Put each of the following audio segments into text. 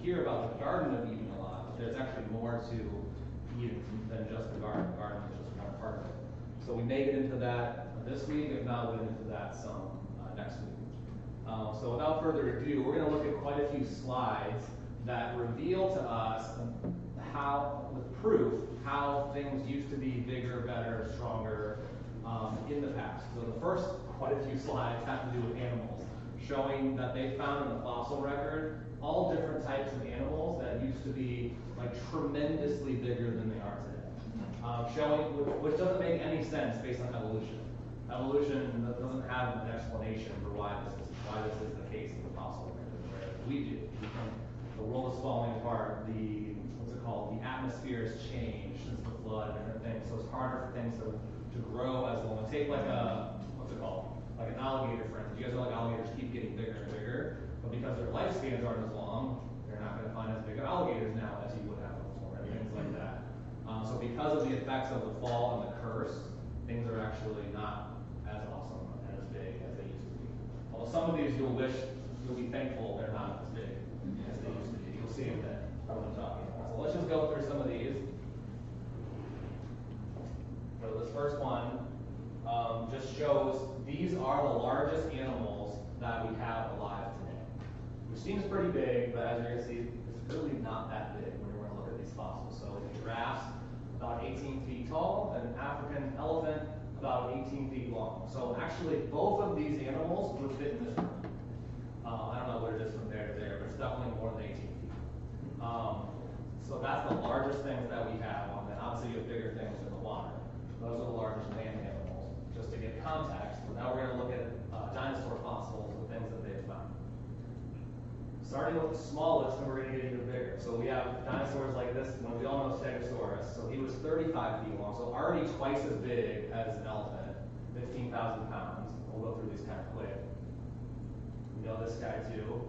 hear about the Garden of Eden a lot, but there's actually more to Eden than just the garden. The garden is just one part of it. So we may get into that this week. If not, we'll get into that some next week. So without further ado, we're going to look at quite a few slides that reveal to us how, with proof, how things used to be bigger, better, stronger in the past. So the first quite a few slides have to do with animals, showing that they found in the fossil record all different types of animals that used to be like tremendously bigger than they are today. Showing, which doesn't make any sense based on evolution. Evolution doesn't have an explanation for why this is the case in the fossil record, whereas we do. We think the world is falling apart, the atmosphere has changed since the flood and different things, so it's harder for things to grow as long. Take like like an alligator, for instance. You guys know like alligators keep getting bigger and bigger, but because their lifespans aren't as long, they're not going to find as big of alligators now as you would have before, and things like that. So because of the effects of the fall and the curse, things are actually not as awesome and as big as they used to be. Although some of these you'll be thankful they're not as big as they used to be. You'll see in that what I'm talking about. So let's just go through some of these. So this first one just shows these are the largest animals that we have alive today, which seems pretty big, but as you're going to see, it's really not that big when we're going to look at these fossils. So giraffes, about 18 feet tall, and an African elephant, about 18 feet long. So actually, both of these animals would fit in this room. I don't know what it is from there to there, but it's definitely more than 18 feet. So that's the largest things that we have on that. Obviously, you have bigger things in the water. Those are the largest land animals. Just to get context, now we're going to look at dinosaur fossils and things that they've found. Starting with the smallest, and we're going to get even bigger. So we have dinosaurs like this one. We all know Stegosaurus. So he was 35 feet long, so already twice as big as an elephant, 15,000 pounds. We'll go through these kind of quick. We know this guy too.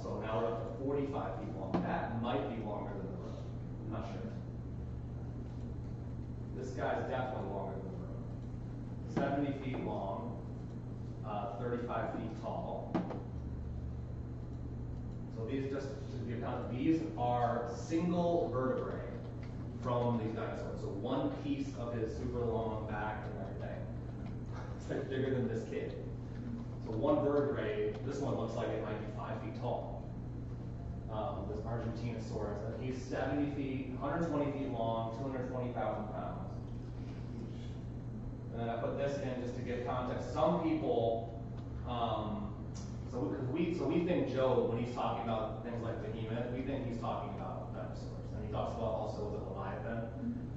So now we're up to 45 feet long. That might be longer than the room. I'm not sure. This guy's definitely longer than the room. 70 feet long, 35 feet tall. So these, just to give context, these are single vertebrae from these dinosaurs. So one piece of his super long back and everything. It's like bigger than this kid. So one vertebrae, this one looks like it might be 5 feet tall. This Argentinosaurus, and he's 70 feet, 120 feet long, 220,000 pounds. And then I put this in just to give context. Some people, so we think Job, when he's talking about things like Behemoth, we think he's talking about dinosaurs, and he talks about also the Leviathan,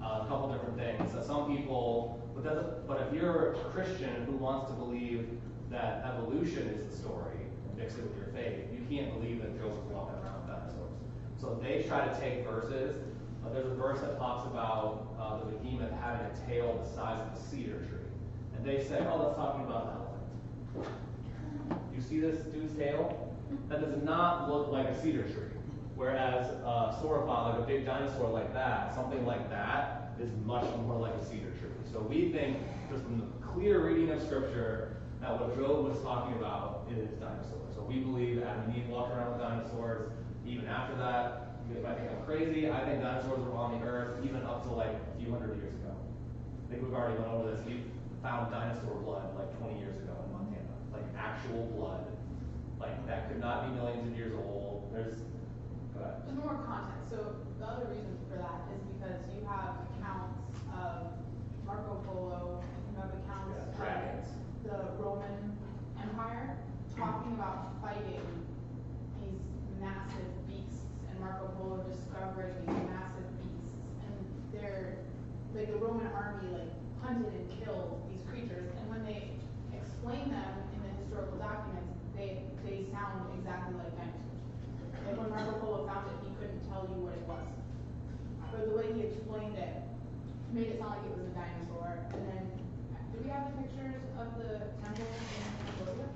a couple different things. So some people, but if you're a Christian who wants to believe that evolution is the story and mix it with your faith, you can't believe that Job was walking around with dinosaurs. So they try to take verses. There's a verse that talks about the behemoth having a tail the size of a cedar tree. And they say, oh, that's talking about an elephant. You see this dude's tail? That does not look like a cedar tree. Whereas a sauropod, like a big dinosaur like that, something like that, is much more like a cedar tree. So we think, just from the clear reading of Scripture, that what Job was talking about is dinosaurs. So we believe Adam and Eve walked around with dinosaurs. Even after that, you guys might think I'm crazy. I think dinosaurs were on the earth even up to like a few hundred years ago. I think we've already went over this. We found dinosaur blood like 20 years ago in Montana. Like actual blood. Like that could not be millions of years old. Go ahead. There's more context. So the other reason for that is because you have accounts of Marco Polo, you have accounts of the Roman Empire talking about fighting these massive beasts, and Marco Polo discovering these massive beasts, and they're like the Roman army like hunted and killed these creatures, and when they explain them in the historical documents, they sound exactly like dinosaurs. Like when Marco Polo found it, he couldn't tell you what it was, but the way he explained it made it sound like it was a dinosaur. And then, do we have the pictures of the temple in Cambodia?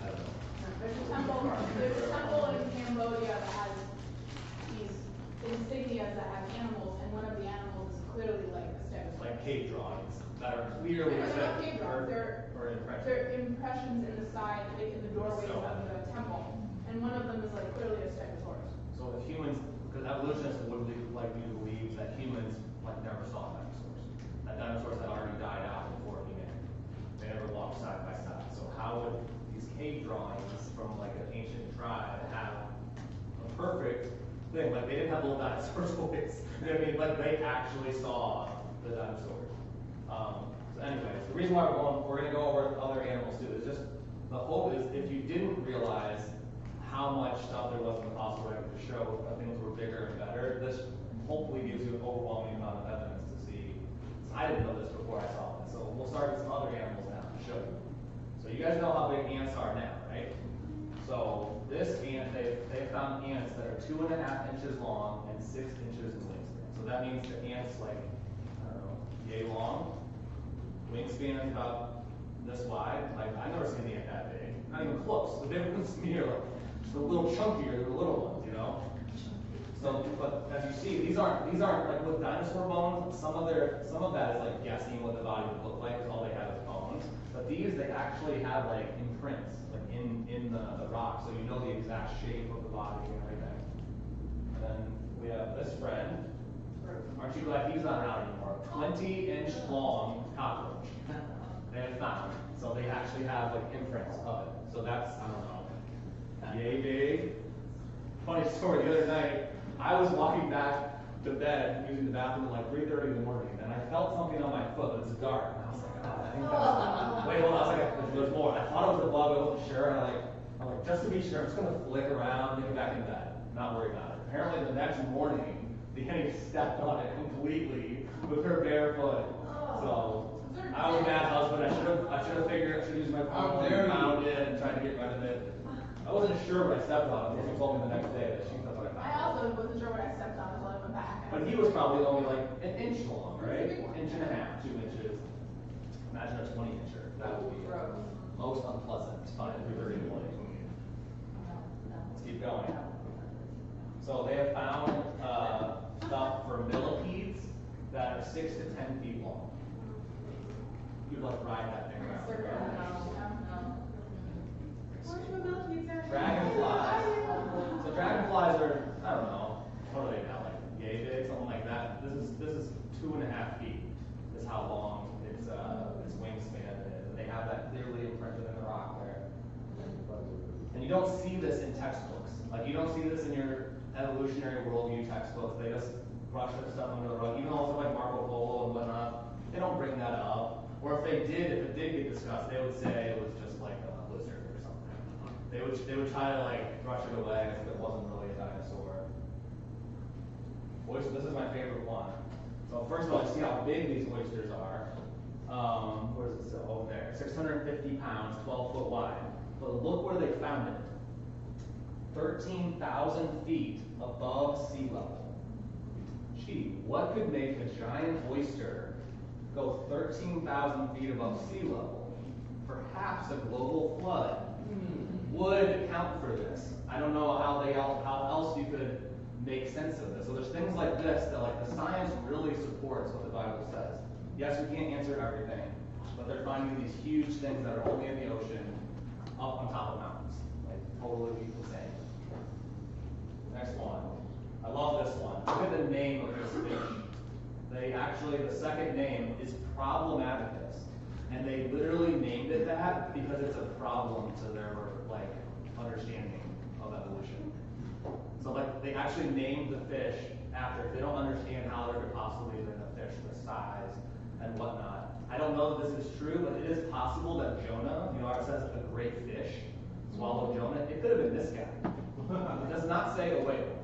I don't know. There's a temple in Cambodia that has these insignias that have animals, and one of the animals is clearly like a stegosaurus. Like cave drawings that are clearly They're not cave drawings. or impressions. They're impressions in the side, like in the doorways of the temple, and one of them is like clearly a stegosaurus. evolutionists would like you to believe that humans like never saw dinosaurs. That dinosaurs had already died out before humanity. They never walked side by side. So how would these cave drawings from like an ancient tribe have a perfect thing? Like they didn't have little dinosaur toys. You know what I mean? Like they actually saw the dinosaurs. So anyways, the reason why we're gonna go over other animals too is just the hope is if you didn't realize how much stuff there was in the fossil record to show that things were bigger and better, this hopefully gives you an overwhelming amount of evidence to see. So I didn't know this before I saw this. So we'll start with some other animals now to show you. So you guys know how big ants are now, right? So this ant, they found ants that are 2.5 inches long and 6 inches in wingspan. So that means the ant's like, I don't know, yay long. Wingspan is about this wide. Like I've never seen an ant that big. Not even close. The big ones to me are like just a little chunkier than the little ones, you know? So, but as you see, these aren't like with dinosaur bones. Some of that is like guessing what the body would look like because all they have is bones. But these, they actually have like imprints, like in the rock, so you know the exact shape of the body and everything. And then we have this friend. Aren't you glad he's not around anymore? 20-inch long cockroach. They have found. So they actually have like imprints of it. So that's, I don't know, yay big. Funny story, the other night, I was walking back to bed using the bathroom at like 3:30 in the morning, and I felt something on my foot, but it's dark. And I was like, oh, I think that's, wait, hold on, I was like, there's more. I thought it was a bug, I wasn't sure, and I'm like, just to be sure, I'm just gonna flick around and get back in bed, not worry about it. Apparently the next morning, the enemy stepped on it completely with her bare foot. So I was mad husband. I should have figured I should use my phone and found it and tried to get rid of it. I wasn't sure when I stepped on it until she told me the next day that she thought I found it. I also wasn't sure what I stepped on until I went back. But he was probably only like an inch long, right? Inch and a half, 2 inches. Imagine a 20-incher. That would be most unpleasant time if you're 30 to 20. Let's keep going. So they have found stuff for millipedes that are 6 to 10 feet long. You'd like ride that thing around. Dragonflies. So dragonflies are, I don't know, what are they now, like yay big, something like that. This is 2.5 feet. Is how long its wingspan is. And they have that clearly imprinted in the rock there. And you don't see this in textbooks. Like you don't see this in your evolutionary worldview textbooks. They just brush this stuff under the rug. Even also like Marco Polo and whatnot, they don't bring that up. Or if they did, if it did get discussed, they would say it was just like a lizard or something. They would try to like brush it away as if it wasn't really a dinosaur. This is my favorite one. So first of all, you see how big these oysters are. Where does it say? Oh, there. 650 pounds, 12 foot wide. But look where they found it. 13,000 feet above sea level. Gee, what could make a giant oyster go 13,000 feet above sea level? Perhaps a global flood would account for this. I don't know how else you could make sense of this. So there's things like this that like the science really supports what the Bible says. Yes, we can't answer everything, but they're finding these huge things that are only in the ocean, up on top of mountains. Like totally insane. Next one. I love this one. Look at the name of this fish. They actually, the second name is Problematicus. And they literally named it that because it's a problem to their like understanding of evolution. So like they actually named the fish after, they don't understand how there could possibly have been a fish this size and whatnot. I don't know that this is true, but it is possible that Jonah, you know how it says a great fish swallowed Jonah? It could have been this guy. It does not say a whale.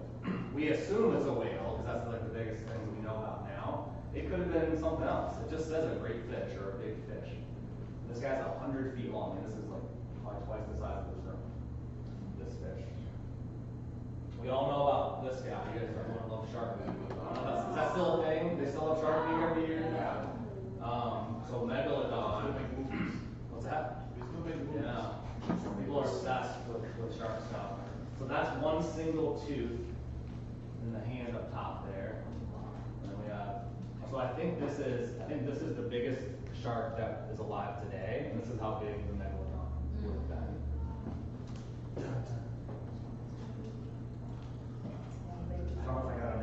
We assume it's a whale because that's like the biggest thing we know about now. It could have been something else. It just says a great fish or a big fish. This guy's 100 feet long, and this is like probably twice the size of this fish. We all know about this guy. You guys everyone loves Shark Week. Is that still a thing? They still have Shark Week every year? Yeah. So Megalodon. What's that? Yeah. People are obsessed with shark stuff. So that's one single tooth in the hand up top there. And then we have. So I think this is the biggest shark that is alive today, and this is how big the Megalodon would have been. I don't know if I got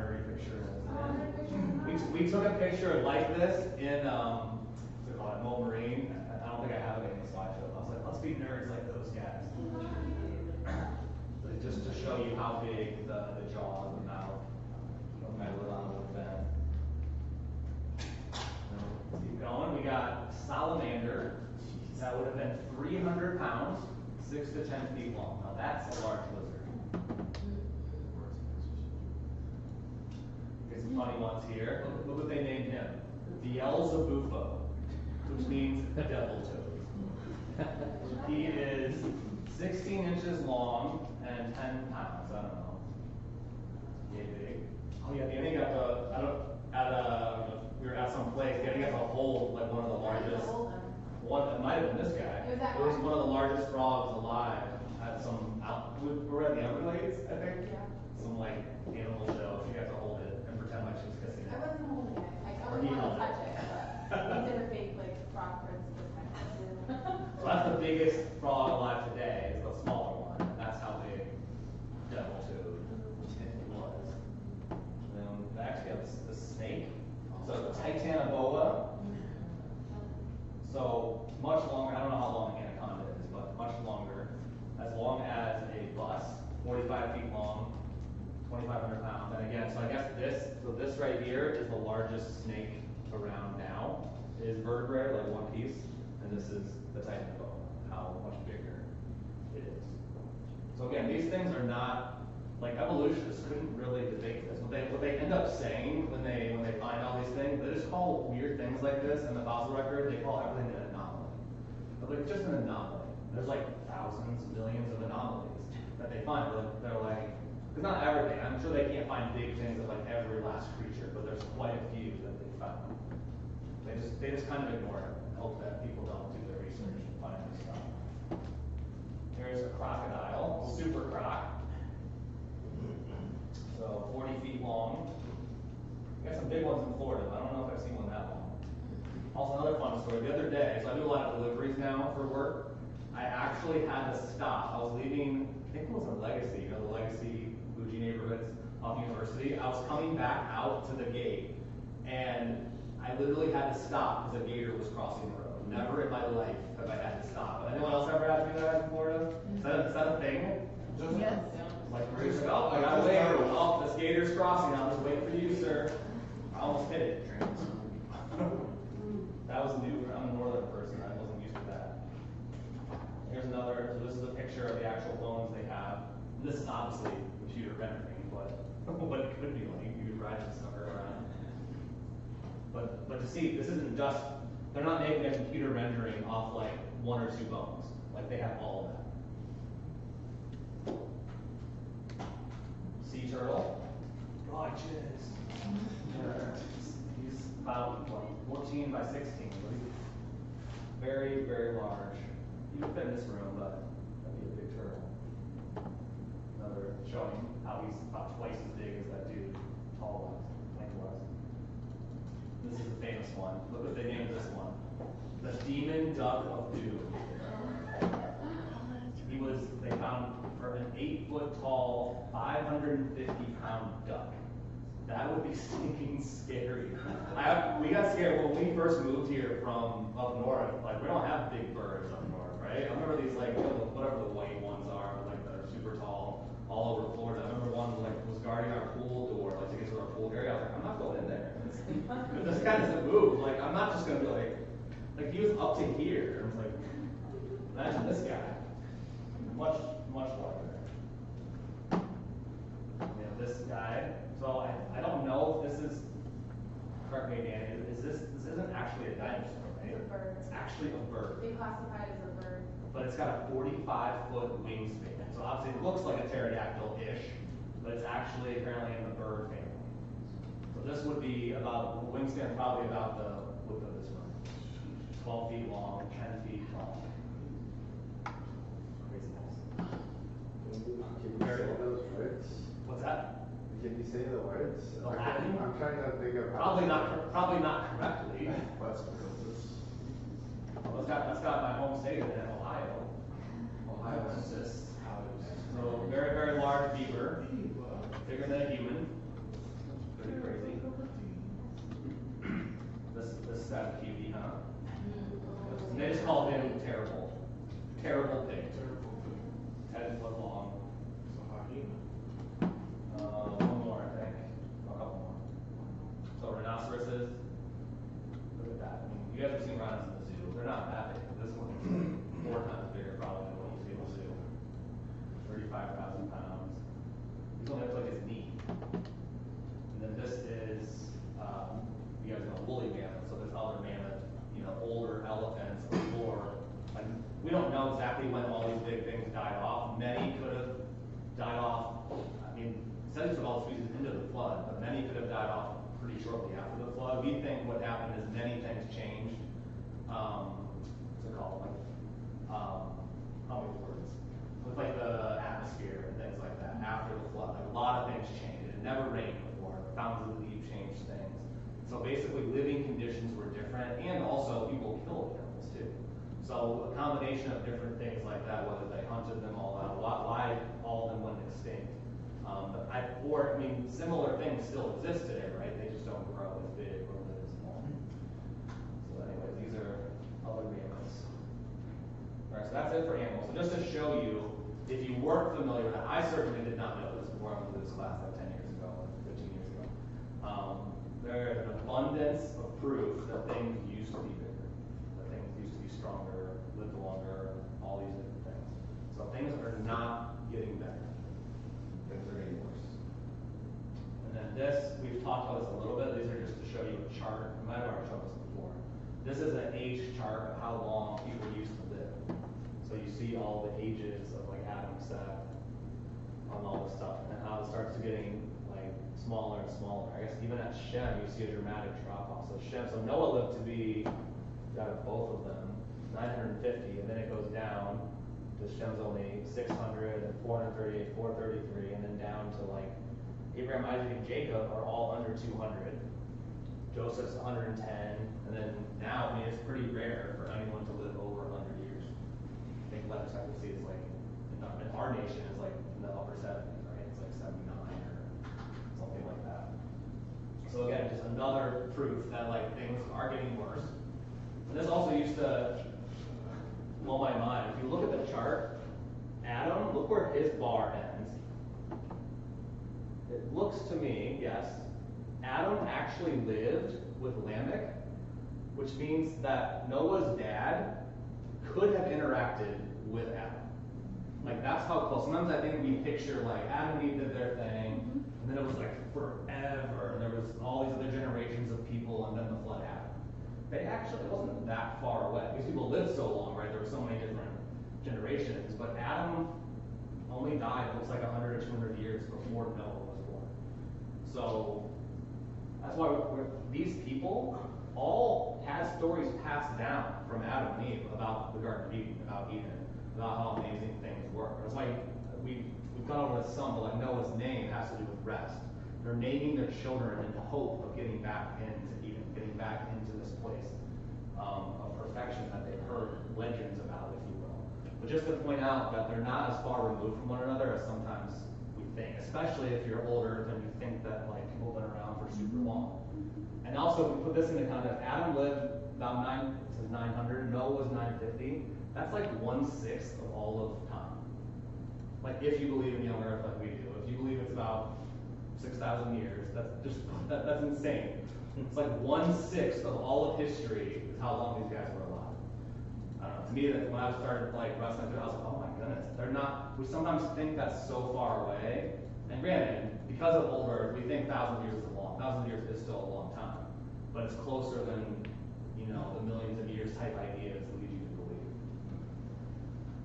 we took a picture like this in, what's it called, Mo Marine. I don't think I have it in the slideshow. I was like, let's be nerds like those guys. Just to show you how big the jaw and the mouth, the megalodon would have been. Keep going. We got salamander. That would have been 300 pounds, 6 to 10 feet long. Now that's a large lizard. Here's some funny ones here. Look what they named him. Beelzebufo, which means the devil toad. He is 16 inches long and 10 pounds. I don't know. Yay big. Oh yeah, Danny got we were at some place. Danny got to hold like one of the largest. One, it might have been this guy. It was one of the largest frogs alive at some we're at the Everglades, I think. Yeah. Some like animal show. She got to hold it and pretend like she was kissing I it. wasn't holding it. I Or was he going to held touch it. it, but we did a fake like frog prince with my hands. So that's the biggest frog alive today. It's the smaller one. And that's how big devil toad was. And then we actually have the snake. So the Titanoboa. So much longer. I don't know how long an anaconda is, but much longer. As long as a bus, 45 feet long, 2,500 pounds. And again, so I guess this right here is the largest snake around now. It is vertebrate, like one piece, and this is the Titanoboa, how much bigger it is. So again, these things are not, like evolutionists couldn't really debate this. What they end up saying when they find all these things, they just call weird things like this in the fossil record, they call everything an anomaly. But like, just an anomaly. There's like thousands, millions of anomalies that they find. They're like, because not everything. I'm sure they can't find big things of like every last creature, but there's quite a few that they found. They just kind of ignore it and hope that people don't do their research and find this stuff. Here's a crocodile, super croc. So 40 feet long. We got some big ones in Florida, but I don't know if I've seen one that long. Also, another fun story. The other day, so I do a lot of deliveries now for work. I actually had to stop. I was leaving, I think it was a Legacy, you know, the Legacy Bougie neighborhoods off University. I was coming back out to the gate, and I literally had to stop because a gator was crossing the road. Never in my life have I had to stop. But anyone else ever had to do that in Florida? Is that a thing? Yes. Like, oh, I gotta wait. Oh, this gator's crossing. I'll just wait for you, sir. I almost hit it. That was new. I'm a northern person. I wasn't used to that. Here's another. So this is a picture of the actual bones they have. This is obviously computer rendering, but what it could be like. You could ride this sucker around. But to see, this isn't just. They're not making a computer rendering off like one or two bones. Like they have all of that. Sea turtle. Gorgeous. He's about, what, 14 by 16. So he's very, very large. He would fit in this room, but that'd be a big turtle. Another showing how he's about twice as big as that dude, tall was, lengthwise. This is a famous one. Look what they named this one. The Demon Duck of Doom. They found for an 8-foot tall, 550-pound duck. That would be stinking scary. We got scared when we first moved here from up north. Like, we don't have big birds up north, right? I remember these, like, whatever the white ones are, like, that are super tall all over Florida. I remember one, like, was guarding our pool door, like, to get to our pool area. I was like, I'm not going in there. This guy doesn't move. Like, I'm not just going to be like, he was up to here. I was like, imagine this guy. Much larger. We have this guy. So I don't know if this is, correct me, Danny, this isn't actually a dinosaur, right? It's a bird. It's actually a bird. They classify it as a bird. But it's got a 45-foot wingspan. So obviously it looks like a pterodactyl-ish, but it's actually apparently in the bird family. So this would be about, the wingspan is probably about the width of this one. 12 feet long, 10 feet tall. Can you say those words? What's that? Can you say the words? The Latin? I'm trying to think of how. Probably not correctly. Well, That's got my home state in it, Ohio. Ohioensis. So very, very large beaver. Bigger than a human. Pretty crazy. looking up to like his knee. And then this is, you guys know woolly mammoth, so there's other mammoth, you know, older elephants before. Like, we don't know exactly when all these big things died off. Many could have died off, I mean, it says it's all species into the flood, but many could have died off pretty shortly after the flood. We think what happened is many things changed. What's it called? Like, how many words? With like the atmosphere and things like that after the flood. Like a lot of things changed. It never rained before. Fountains of the deep changed things. So basically living conditions were different, and also people killed animals too. So a combination of different things like that, whether they hunted them all out, why all of them went extinct. I mean, similar things still exist today, right? They just don't grow as big or live as long. So anyways, these are other mammoths. All right, so that's it for animals. So just to show you, if you weren't familiar with that, I certainly did not know this before I went to this class like 10 years ago, or 15 years ago. There is an abundance of proof that things used to be bigger, that things used to be stronger, lived longer, all these different things. So things are not getting better. Things are getting worse. And then this, we've talked about this a little bit. These are just to show you a chart. I might have already shown this before. This is an age chart of how long people used to live. So you see all the ages of like Adam, Seth, on all this stuff, and then how it starts to getting like smaller and smaller. I guess even at Shem, you see a dramatic drop off. So Noah lived to be, out of both of them, 950, and then it goes down to Shem's only 600, and 438, 433, and then down to like Abraham, Isaac, and Jacob are all under 200. Joseph's 110, and then now, I mean, it's pretty rare for anyone to live over 100 years. I think last time we see is like, in our nation is like in the upper 70s, right? It's like 79 or something like that. So again, just another proof that like things are getting worse. And this also used to blow my mind. If you look at the chart, Adam, look where his bar ends. It looks to me, yes, Adam actually lived with Lamech, which means that Noah's dad could have interacted with Adam. Like that's how close. Sometimes I think we picture like Adam and Eve did their thing, and then it was like forever, and there was all these other generations of people, and then the flood happened. They actually, it wasn't that far away. These people lived so long, right? There were so many different generations, but Adam only died, it looks like 100 or 200 years before Noah was born. So that's why these people all had stories passed down from Adam and Eve about the Garden of Eden, about how amazing things were. That's why we've gone over this some, but like Noah's name has to do with rest. They're naming their children in the hope of getting back into Eden, getting back into this place of perfection that they've heard legends about, if you will. But just to point out that they're not as far removed from one another as sometimes we think, especially if you're older than you think that like people have been around for super long. And also, if we put this into context, Adam lived about 900, Noah was 950. That's like 1/6 of all of time. Like if you believe in young Earth like we do, if you believe it's about 6,000 years, that's insane. It's like 1/6 of all of history is how long these guys were alive. I don't know. To me, that when I started like wrestling through, I was like, oh my goodness, they're not. We sometimes think that's so far away. And granted, because of old Earth, we think 1,000 years is long. 1,000 years is still a long time, but it's closer than the millions of years type ideas lead you to believe.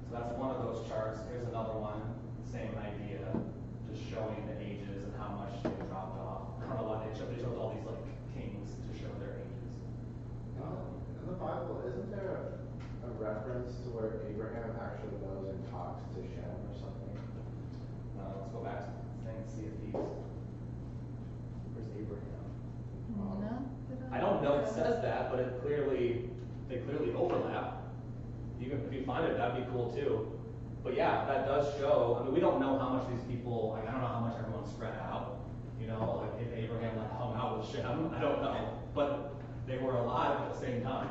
So that's one of those charts. Here's another one, same idea, just showing the ages and how much they dropped off. I don't know why they chose all these like kings to show their ages. In the Bible, isn't there a reference to where Abraham actually goes and talks to Shem or something? Let's go back to the thing and see if where's Abraham? I don't know if it says that, but they clearly overlap. If you find it, that'd be cool too. But yeah, that does show. I mean, we don't know how much these people. Like, I don't know how much everyone's spread out. Like if Abraham like hung out with Shem, I don't know. But they were alive at the same time,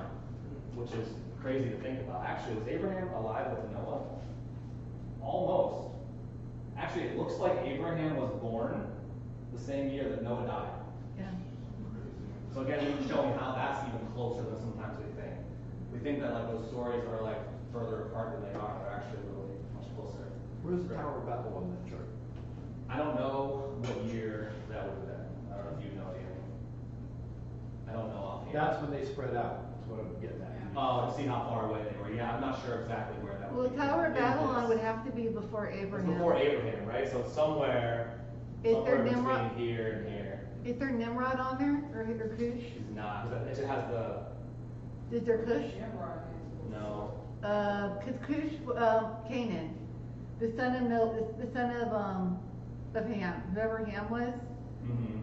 which is crazy to think about. Actually, was Abraham alive with Noah? Almost. Actually, it looks like Abraham was born the same year that Noah died. Yeah. So again, even showing how that's even closer than sometimes we think. We think that like those stories are like further apart than they are. They're actually really much closer. Where's the Tower of Babel on that chart? I don't know what year that would have been. I don't know if you know, Danny. I don't know offhand. That's when they spread out, that's what I'm getting at. Oh, to see how far away they were. Yeah, I'm not sure exactly where that Well, would be. Tower of It Babylon is- would have to be before It's Abraham. before Abraham, right? So somewhere, Is somewhere there between Nimrod? here and here. Is there Nimrod on there, or Cush? She's not, because it has the, Is there Cush? no. Cause Cush, Canaan, the son of the son of Ham, whoever Ham was. Mm-hmm.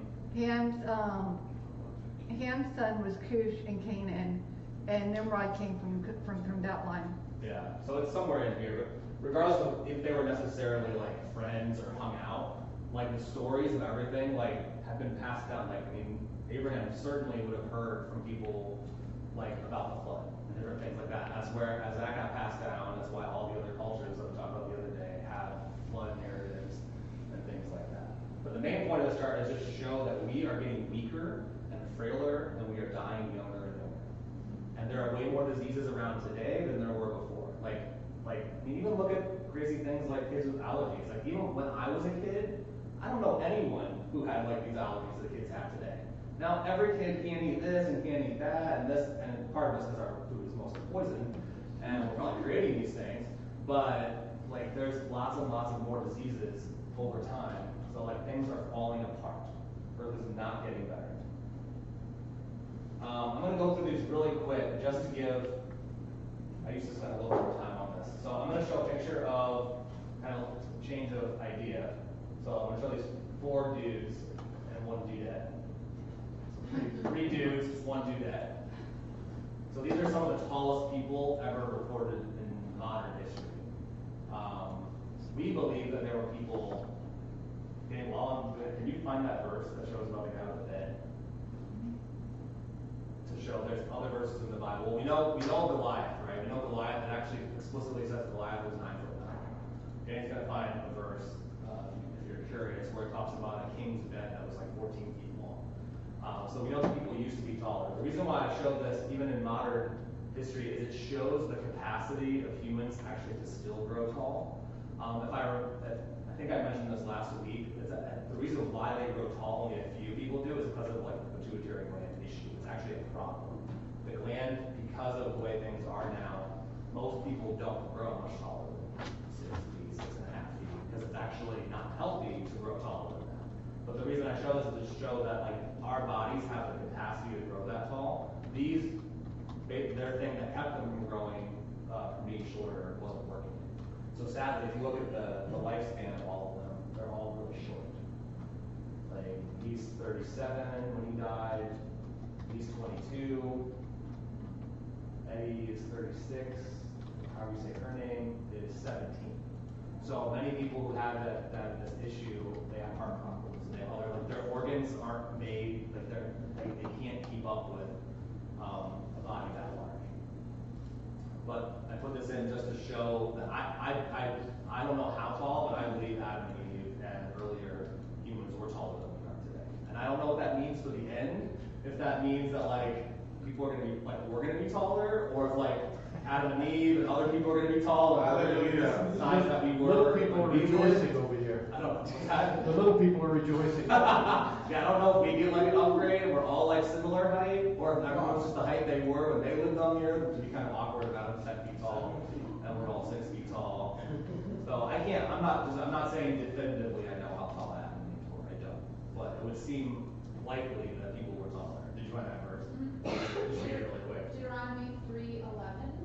Ham's son was Cush and Canaan, and Nimrod came from that line. Yeah, so it's somewhere in here, but regardless of if they were necessarily like friends or hung out, like the stories of everything like have been passed down. Like, I mean, Abraham certainly would have heard from people like about the flood and different things like that. As that got passed down, that's why all the other cultures that we talked about the other day have flood narratives and things like that. But the main point of this chart is just to show that we are getting weaker and frailer, and we are dying younger and younger. And there are way more diseases around today than there were before. I mean, even look at crazy things like kids with allergies. Like, even when I was a kid, I don't know anyone who had like these allergies that kids have today. Now, every kid can't eat this and can't eat that, and this, and part of this is our food is mostly poison, and we're probably creating these things. But like, there's lots and lots of more diseases over time. So like, things are falling apart. Earth is not getting better. I'm going to go through these really quick just to give, I used to spend a little more time on this. So I'm going to show a picture of kind of change of idea. So I'm going to show these 4 dudes and 1 dudette. So 3 dudes, 1 dudette. So these are some of the tallest people ever recorded in modern history. We believe that there were people, okay, can you find that verse that shows about the guy with the bed? To show there's other verses in the Bible. We know Goliath, right? We know Goliath, it actually explicitly says Goliath was 9'9". Danny's gonna find a verse, if you're curious, where it talks about a king's bed that was like 14 feet long. So we know that people used to be taller. The reason why I showed this, even in modern history, is it shows the capacity of humans actually to still grow tall. I think I mentioned this last week, is that the reason why they grow tall, only a few people do, is because of like the pituitary gland issue. It's actually a problem. The gland, because of the way things are now, most people don't grow much taller than 6 feet, 6.5 feet, because it's actually not healthy to grow taller than that. But the reason I show this is to show that like our bodies have the capacity to grow that tall. Their thing that kept them from growing, from being shorter, wasn't working. So sadly, if you look at the lifespan of all of them, they're all really short. Like, he's 37 when he died, he's 22, Eddie is 36, however you say her name, is 17. So many people who have this issue, they have heart problems. They have their organs aren't made, like they can't keep up with a body that large. But I put this in just to show that I don't know how tall, but I believe Adam and Eve and earlier humans were taller than we are today. And I don't know what that means for the end. If that means that like people are gonna be like we're gonna be taller, or if like Adam and Eve and other people are gonna be tall, and we're gonna be the size that we were. Little people are when we lived. rejoicing over here. I don't know. The little people are rejoicing. Yeah, I don't know if we get like an upgrade and we're all like similar height, or if everyone's just the height they were when they lived on the earth, which would be kind of awkward if Adam's 10 feet tall and we're all 6 feet tall. So I'm not saying definitively I know how tall Adam and Eve were, I don't. But it would seem likely that people were taller. Did you find that verse? Just read it really quick. Deuteronomy 3:11.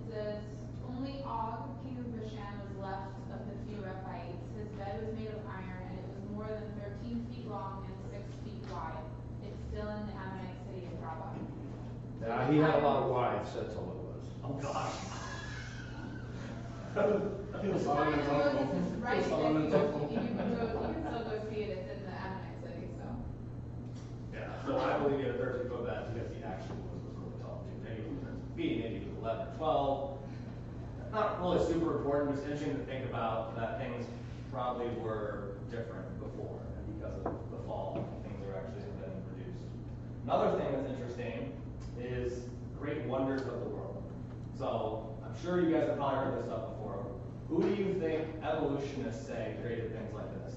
It says, "Only Og, king of Bashan, was left of the few Rephaites. His bed was made of iron, and it was more than 13 feet long and 6 feet wide. It's still in the Ammonite city of Rabbah." Now, he had a lot of wives, that's all it was. Oh gosh. It's fine, Moses is right, you can still go see it, it's in the Ammonite city, so. Yeah, so I believe he had a 13-foot bed because he actually was really tall too. Maybe he was 13 feet, maybe he was 11 or 12. Not really super important, just interesting to think about that things probably were different before, and because of the fall, things are actually have been reduced. Another thing that's interesting is great wonders of the world. So I'm sure you guys have probably heard this stuff before. Who do you think evolutionists say created things like this?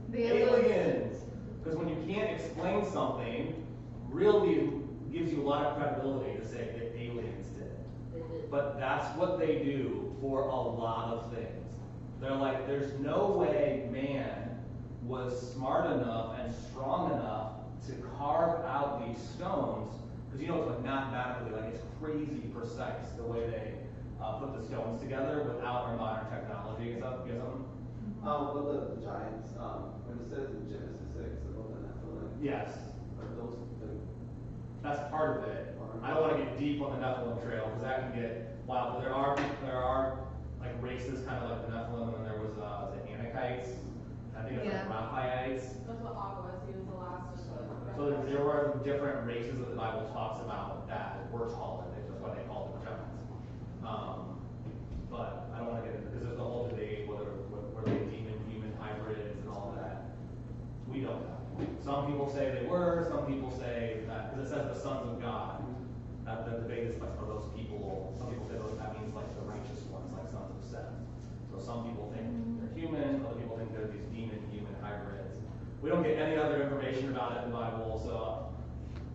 The Aliens. Because when you can't explain something, really gives you a lot of credibility to say that aliens did. But that's what they do for a lot of things. They're like, there's no way man was smart enough and strong enough to carve out these stones, because it's like mathematically, like it's crazy precise the way they put the stones together without our modern technology and stuff. You know something? Well, the giants, when it says in Genesis 6 about the Nephilim, Yes, are those that's part of it. I don't want to get deep on the Nephilim trail because that can get wild. But there are like races kind of like the Nephilim, and then there was the Anakites. I think it's Yeah. like Raphaites. That's what Aqua was, he was the last of the. So there were different races that the Bible talks about that were taller. That's why they called them giants. But I don't want to get into because there's the whole debate were they demon-human hybrids and all that. We don't know. Some people say they were. Some people say that because it says the sons of God. That the debate is like for those people. Some people say that means like the righteous ones, like sons of Seth. So some people think they're human. Other people think they're these demon-human hybrids. We don't get any other information about it in the Bible, so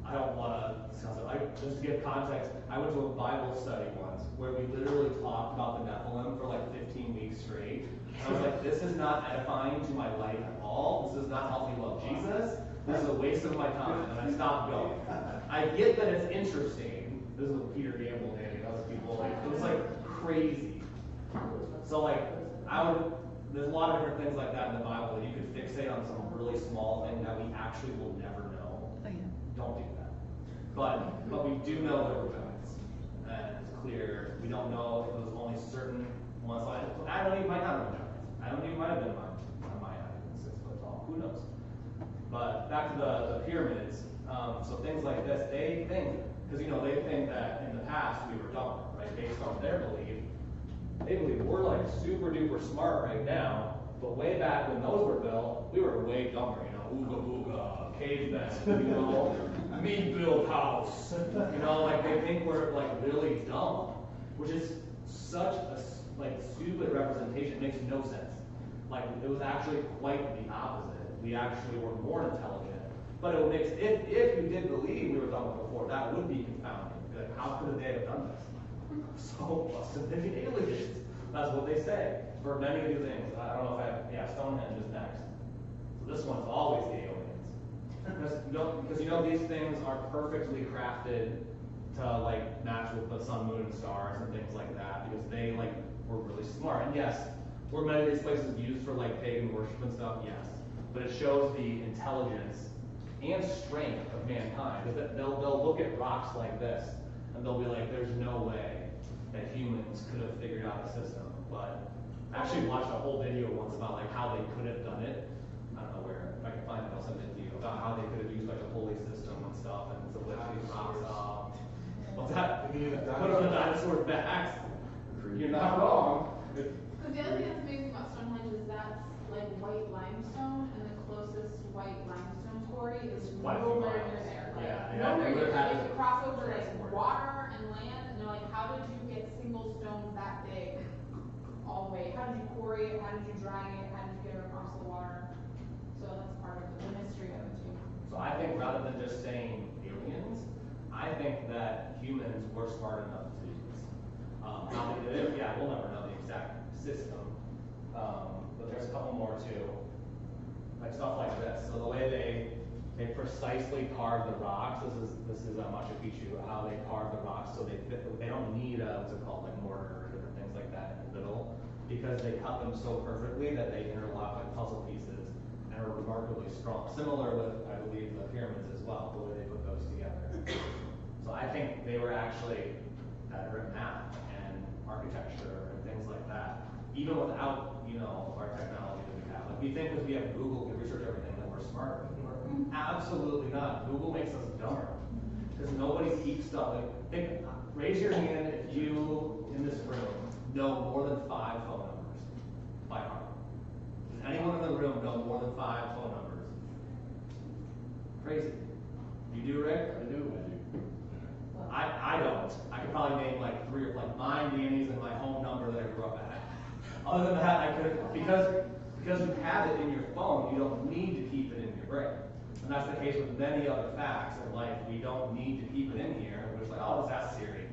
I don't want to discuss it. Just to give context, I went to a Bible study once where we literally talked about the Nephilim for like 15 weeks straight. And I was like, this is not edifying to my life at all. This does not help me love Jesus. This is a waste of my time, and I stopped going. I get that it's interesting. This is what Peter Gamble did, and other people. Like, it was like crazy. So like, there's a lot of different things like that in the Bible that you could fixate on some really small thing that we actually will never know. Oh, yeah. Don't do that. But we do know there were giants. And it's clear, we don't know if it was only certain ones. Adam and Eve might not have been giants. Adam and Eve might have been my height, 6 foot tall. Who knows? But back to the pyramids. So things like this, they think, because they think that in the past we were dumber, right? Based on their belief. They believe we're like super duper smart right now, but way back when those were built, we were way dumber, ooga booga, cavemen, me build house, like they think we're like really dumb, which is such a like stupid representation. It makes no sense. Like it was actually quite the opposite. We actually were more intelligent. But it makes if you did believe we were dumber before, that would be confounding. Like, how could they have done this? So must have been aliens. That's what they say for many of these things. I don't know if Stonehenge is next. So this one's always the aliens. Because these things are perfectly crafted to like match with the sun, moon, and stars and things like that because they like were really smart. And yes, were many of these places used for like pagan worship and stuff? Yes. But it shows the intelligence and strength of mankind. Because they'll look at rocks like this and they'll be like, there's no way that humans could have figured out a system. But I actually watched a whole video once about like how they could have done it. I don't know where, if I can find it, I'll send it to you, about how they could have used like a pulley system and stuff and to lift these rocks up. What's that? Put on the dinosaur backs. You're not wrong. Because the other thing that's amazing about Stonehenge is that's like white limestone, and the closest white limestone quarry is Quite a few nowhere miles. near there. Like, Yeah, nowhere they near would've there. had Like, to you cross over like transport it. water and land, and they're like, how did you get single stones that big all the way? How did you quarry it? How did you drag it? How did you get it across the water? So that's part of the mystery of it too. So I think rather than just saying aliens, I think that humans were smart enough to do this. How they did it, we'll never know the exact system. But there's a couple more too. Like stuff like this. So the way they precisely carve the rocks, this is Machu Picchu, how they carve the rocks so they don't need what's it called, like mortar or different things like that in the middle, because they cut them so perfectly that they interlock like puzzle pieces and are remarkably strong. Similar with, I believe, the pyramids as well, the way they put those together. So I think they were actually better at math and architecture and things like that, even without, our technology that we have. Like we think because we have Google, we research everything, that we're smarter. Absolutely not. Google makes us dumber. Because nobody keeps stuff. Raise your hand if you, in this room, know more than 5 phone numbers by heart. Does anyone in the room know more than 5 phone numbers? Crazy. You do, Rick? I do. I don't. I could probably name like 3 or like mine, Danny's, and my home number that I grew up at. Other than that, I could, because you have it in your phone, you don't need to keep it in your brain. And that's the case with many other facts in life. We don't need to keep it in here. We're just like, oh, let's ask Siri.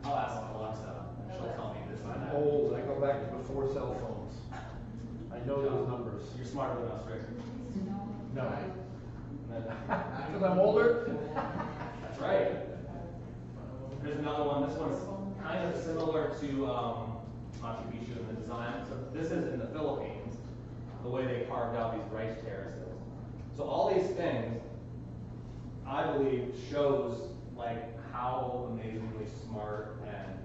I'll ask Alexa, and she'll tell me this and I'm that. old, I go back to before cell phones. I know those numbers. You're smarter than us, Rick. No. And then- Because I'm older? That's right. Here's another one. This one's kind of similar to Machu Picchu in the design. So this is in the Philippines, the way they carved out these rice terraces. So all these things, I believe, shows like how amazingly smart and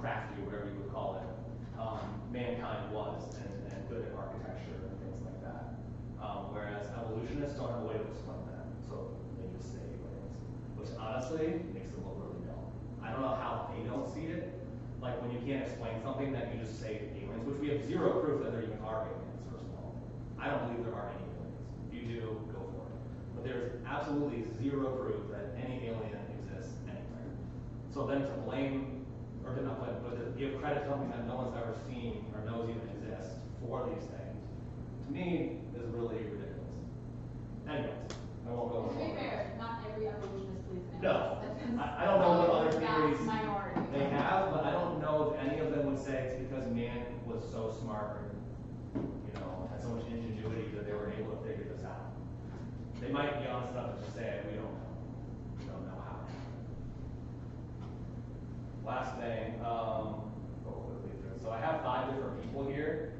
crafty, whatever you would call it, mankind was and good at architecture and things like that. Whereas evolutionists don't have a way to explain that, so they just say aliens, which honestly makes them look really dumb. I don't know how they don't see it. Like when you can't explain something that you just say aliens, which we have zero proof that there even are aliens, first of all. I don't believe there are any aliens. If you do, go for it. But there's absolutely zero proof that any alien exists anywhere. So then to blame, or to not blame, but to give credit to something that no one's ever seen or knows even exists for these things, to me, is really ridiculous. Anyways, I won't go To be on. fair, not every evolutionist believes in No, aliens. I don't know what other theories Minority. they have, but I don't know if any of them would say it's because man was so smart or, you know, had so much ingenuity that they were able to figure this out. They might be honest enough to say, we don't know. We don't know how. Last thing, go quickly through. So I have 5 different people here.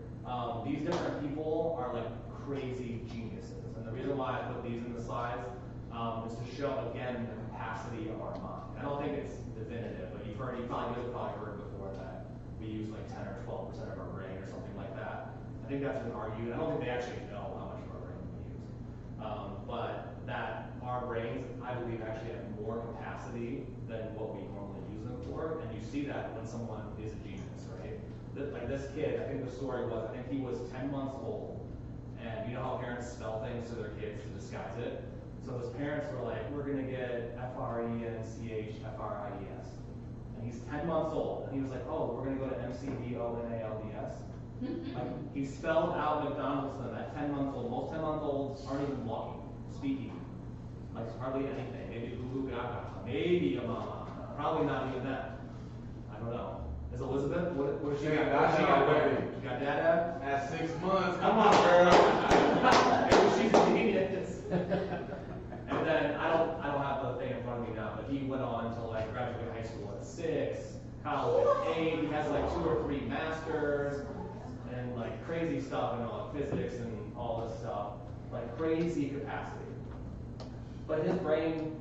These different people are like crazy geniuses. And the reason why I put these in the slides is to show, again, the capacity of our mind. I don't think it's definitive, but you guys have probably heard before that we use like 10 or 12% of our brain or something like that. I think that's been argued. I don't think they actually know how much of our brain we use. But that our brains, I believe, actually have more capacity than what we normally use them for. And you see that when someone is a genius, right? Like this kid, I think the story was, I think he was 10 months old. And you know how parents spell things to their kids to disguise it? So his parents were like, we're going to get FRENCH, FRIES. And he's 10 months old. And he was like, oh, we're going to go to MCDONALDS. Like, he spelled out McDonald's to them at 10 months old. Most 10-month-olds aren't even walking, speaking. Like, hardly anything. Maybe Goo Gaga. Maybe a mama. Probably not even that. I don't know. Is Elizabeth? What does she got? What she got? You got dad? At 6 months, come on, girl. Maybe she's a genius. And then I don't have the thing in front of me now, but he went on to like graduate high school at 6, college at 8. He has like 2 or 3 masters and like crazy stuff, you know, like physics and all this stuff, like crazy capacity. But his brain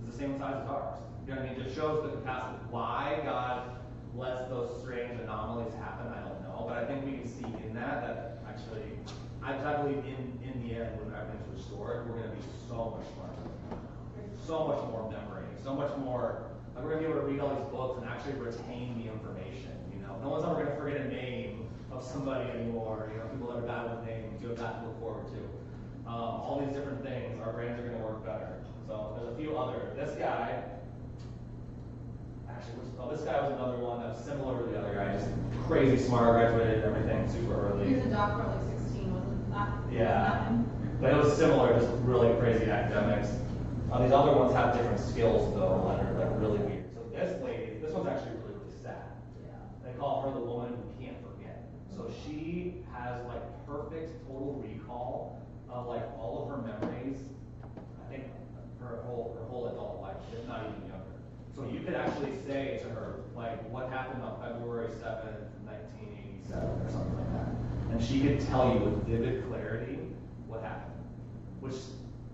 is the same size as ours. You know what I mean? It just shows the capacity. Why God lets those strange anomalies happen, I don't know. But I think we can see in that actually, I believe in the end, when everything's restored, we're going to be so much smarter. So much more memory, so much more, like we're going to be able to read all these books and actually retain the information, you know. No one's ever going to forget a name of somebody anymore, you know, people that are bad with names, you have that to look forward to. All these different things, our brains are going to work better. So there's a few other, this guy was another one that was similar to the other guy, just crazy smart, graduated everything super early. He was a doctor at like 16, wasn't that? Yeah. But it was similar, just really crazy academics. These other ones have different skills though, that are like really weird. So this lady, this one's actually really, really sad. Yeah. They call her the woman who can't forget. So she has like perfect total recall of like all of her memories. I think her whole adult life, if not even younger. So you could actually say to her, like, what happened on February 7th, 1987, or something like that. And she could tell you with vivid clarity what happened. Which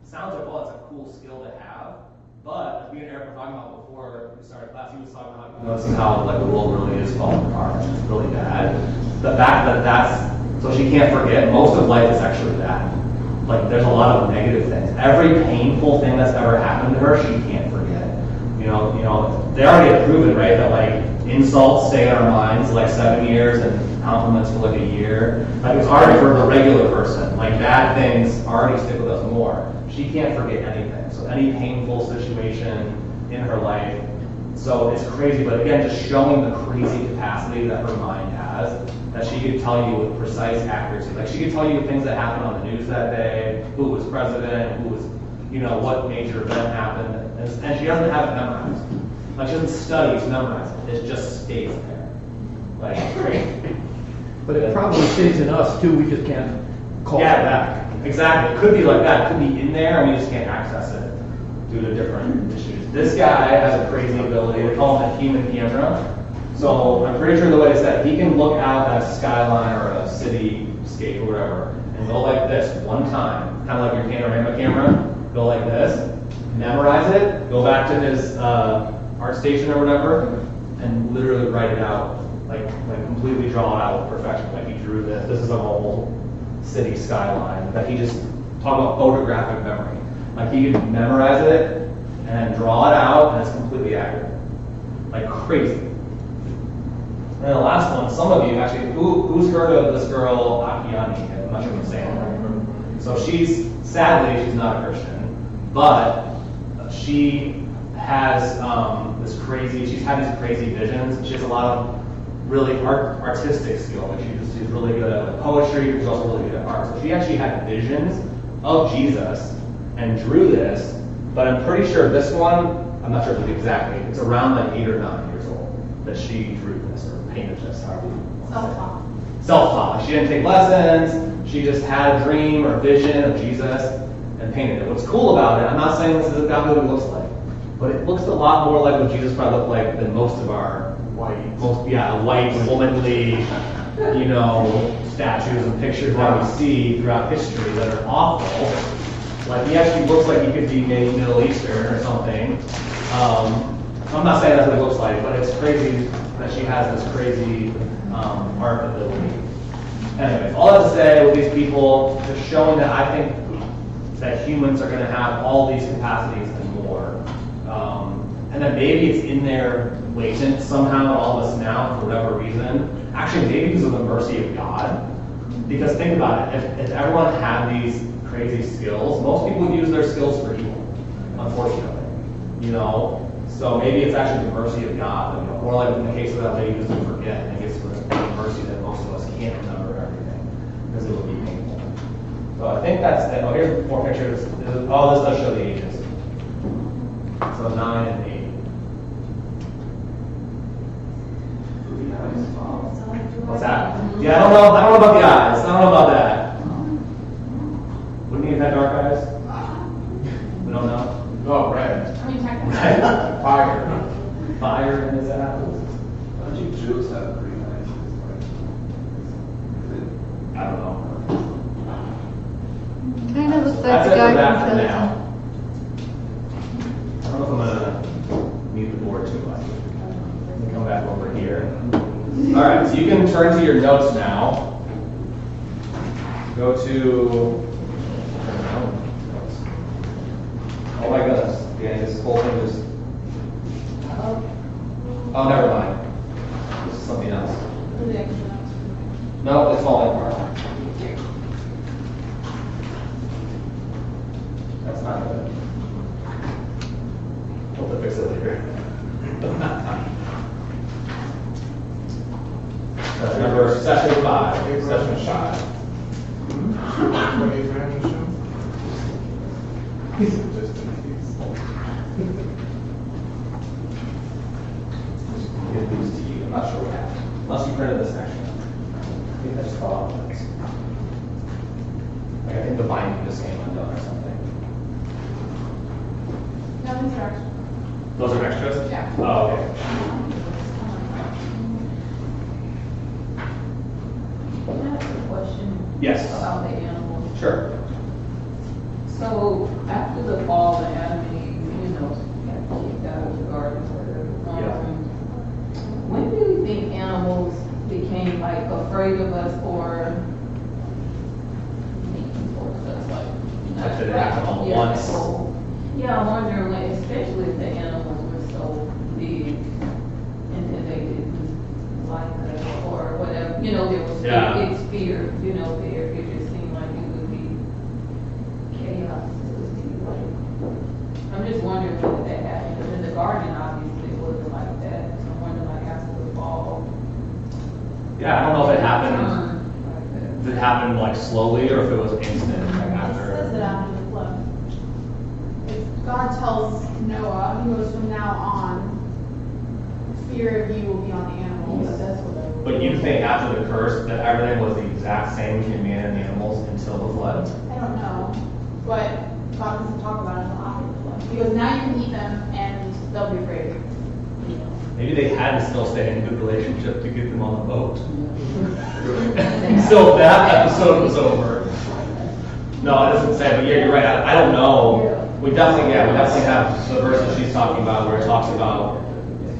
sounds like, well, it's a cool skill to have. But, as me and Eric were talking about before we started class, he was talking about noticing how like the world really is falling apart, which is really bad. The fact that so she can't forget, most of life is actually bad. Like, there's a lot of negative things. Every painful thing that's ever happened to her, she can't forget. You know, they already have proven, right, that like insults stay in our minds like 7 years and compliments for like a year. Like it's already for the regular person. Like bad things already stick with us more. She can't forget anything. So any painful situation in her life. So it's crazy, but again, just showing the crazy capacity that her mind has. that she could tell you with precise accuracy. Like she could tell you things that happened on the news that day, who was president, who was, what major event happened, and she doesn't have it memorized. Like she doesn't study to memorize it, it just stays there. Like crazy. But it probably stays in us too, we just can't call it Yeah, back. exactly. It could be like that. It could be in there, and we just can't access it due to different issues. This guy has a crazy ability. They call him a human camera. So I'm pretty sure the way it's that he can look out at a skyline or a cityscape or whatever, and go like this one time, kind of like your panorama camera. Go like this, memorize it, go back to his art station or whatever, and literally write it out, like completely draw it out with perfection. Like he drew this. This is a whole city skyline. Like he just talk about photographic memory. Like he could memorize it and draw it out, and it's completely accurate. Like crazy. And then the last one, some of you actually, who's heard of this girl Akiani? I'm not sure if I'm saying it right. So sadly, she's not a Christian, but she has she's had these crazy visions. She has a lot of really artistic skill. Like she's really good at poetry, she's also really good at art. So she actually had visions of Jesus and drew this, but I'm pretty sure this one, I'm not sure if it's exactly, it's around like 8 or 9 years old that she drew this or painted this, however you want to say it. Self-taught. Self-taught. She didn't take lessons, she just had a dream or vision of Jesus and painted it. What's cool about it, I'm not saying this is exactly what it looks like, but it looks a lot more like what Jesus probably looked like than most of our white, womanly, statues and pictures that we see throughout history that are awful. Like he actually looks like he could be maybe Middle Eastern or something. I'm not saying that's what it looks like, but it's crazy that she has this crazy art ability. Anyways, all that to say with these people, just showing that I think that humans are going to have all these capacities and more. And then maybe it's in there latent somehow in all of us now for whatever reason. Actually, maybe because of the mercy of God. Because think about it, if everyone had these crazy skills, most people would use their skills for evil, unfortunately. So maybe it's actually the mercy of God. Or like in the case of that lady who's going to forget, I think it's the mercy that most of us can't remember everything because it would be painful. So I think that's it. Oh, here's more pictures. This does show the ages. So 9 and 8. What's that? Yeah, I don't know about the eyes. I don't know about that. Wouldn't he have had dark eyes? We don't know. No, red. I mean, technically. Fire. Fire in his eyes. I think Jews have pretty nice, I don't know. Kind of looks like That's the it guy for that for from now. I don't know if I'm gonna mute the board too much. Let me come back over here. All right, so you can turn to your notes now. Go to. Oh my goodness, Danny, this whole thing just. Oh, never mind. This is something else. The extra notes. No, it's falling apart. That's not good. We'll have to fix it later. Remember, session 5. Session 5. What is random show? Just in case. Give these to you. I'm not sure what happened. Unless you printed this section. I think I just fell off this. Like I think the binding just came undone or something. No, these are extra. Those are extras? Yeah. Oh, okay. Can I ask a question? Yes. About the animals. Sure. So after the fall, the Adam and Eve, got kicked out of the garden or whatever. Yeah. When do you think animals became like afraid of us or towards us, like? Like, did it happen all at Yeah, once? so- Yeah, I'm wondering when, especially if the animals were so big and then they didn't like us or whatever, there was, Yeah. it's fear, there, it just seemed like it would be chaos, it would be like, I'm just wondering when that happened, because in the garden, obviously, it wasn't like that, so I'm wondering like after the fall. Yeah, I don't know if it happened, if it happened like slowly or if it was instant, like It after. says it after the flood. God tells Noah, he goes, from now on, fear of you will be on the animals. That's what it But you think after the curse that everything was the exact same between man and the animals until the flood? I don't know, but God doesn't talk about it until after the flood. He goes, now you can eat them and they'll be afraid of you. Maybe they had to still stay in a good relationship to get them on the boat. So that episode was over. No, it doesn't say, but yeah, you're right. I don't know. We definitely have the verse that she's talking about where it talks about,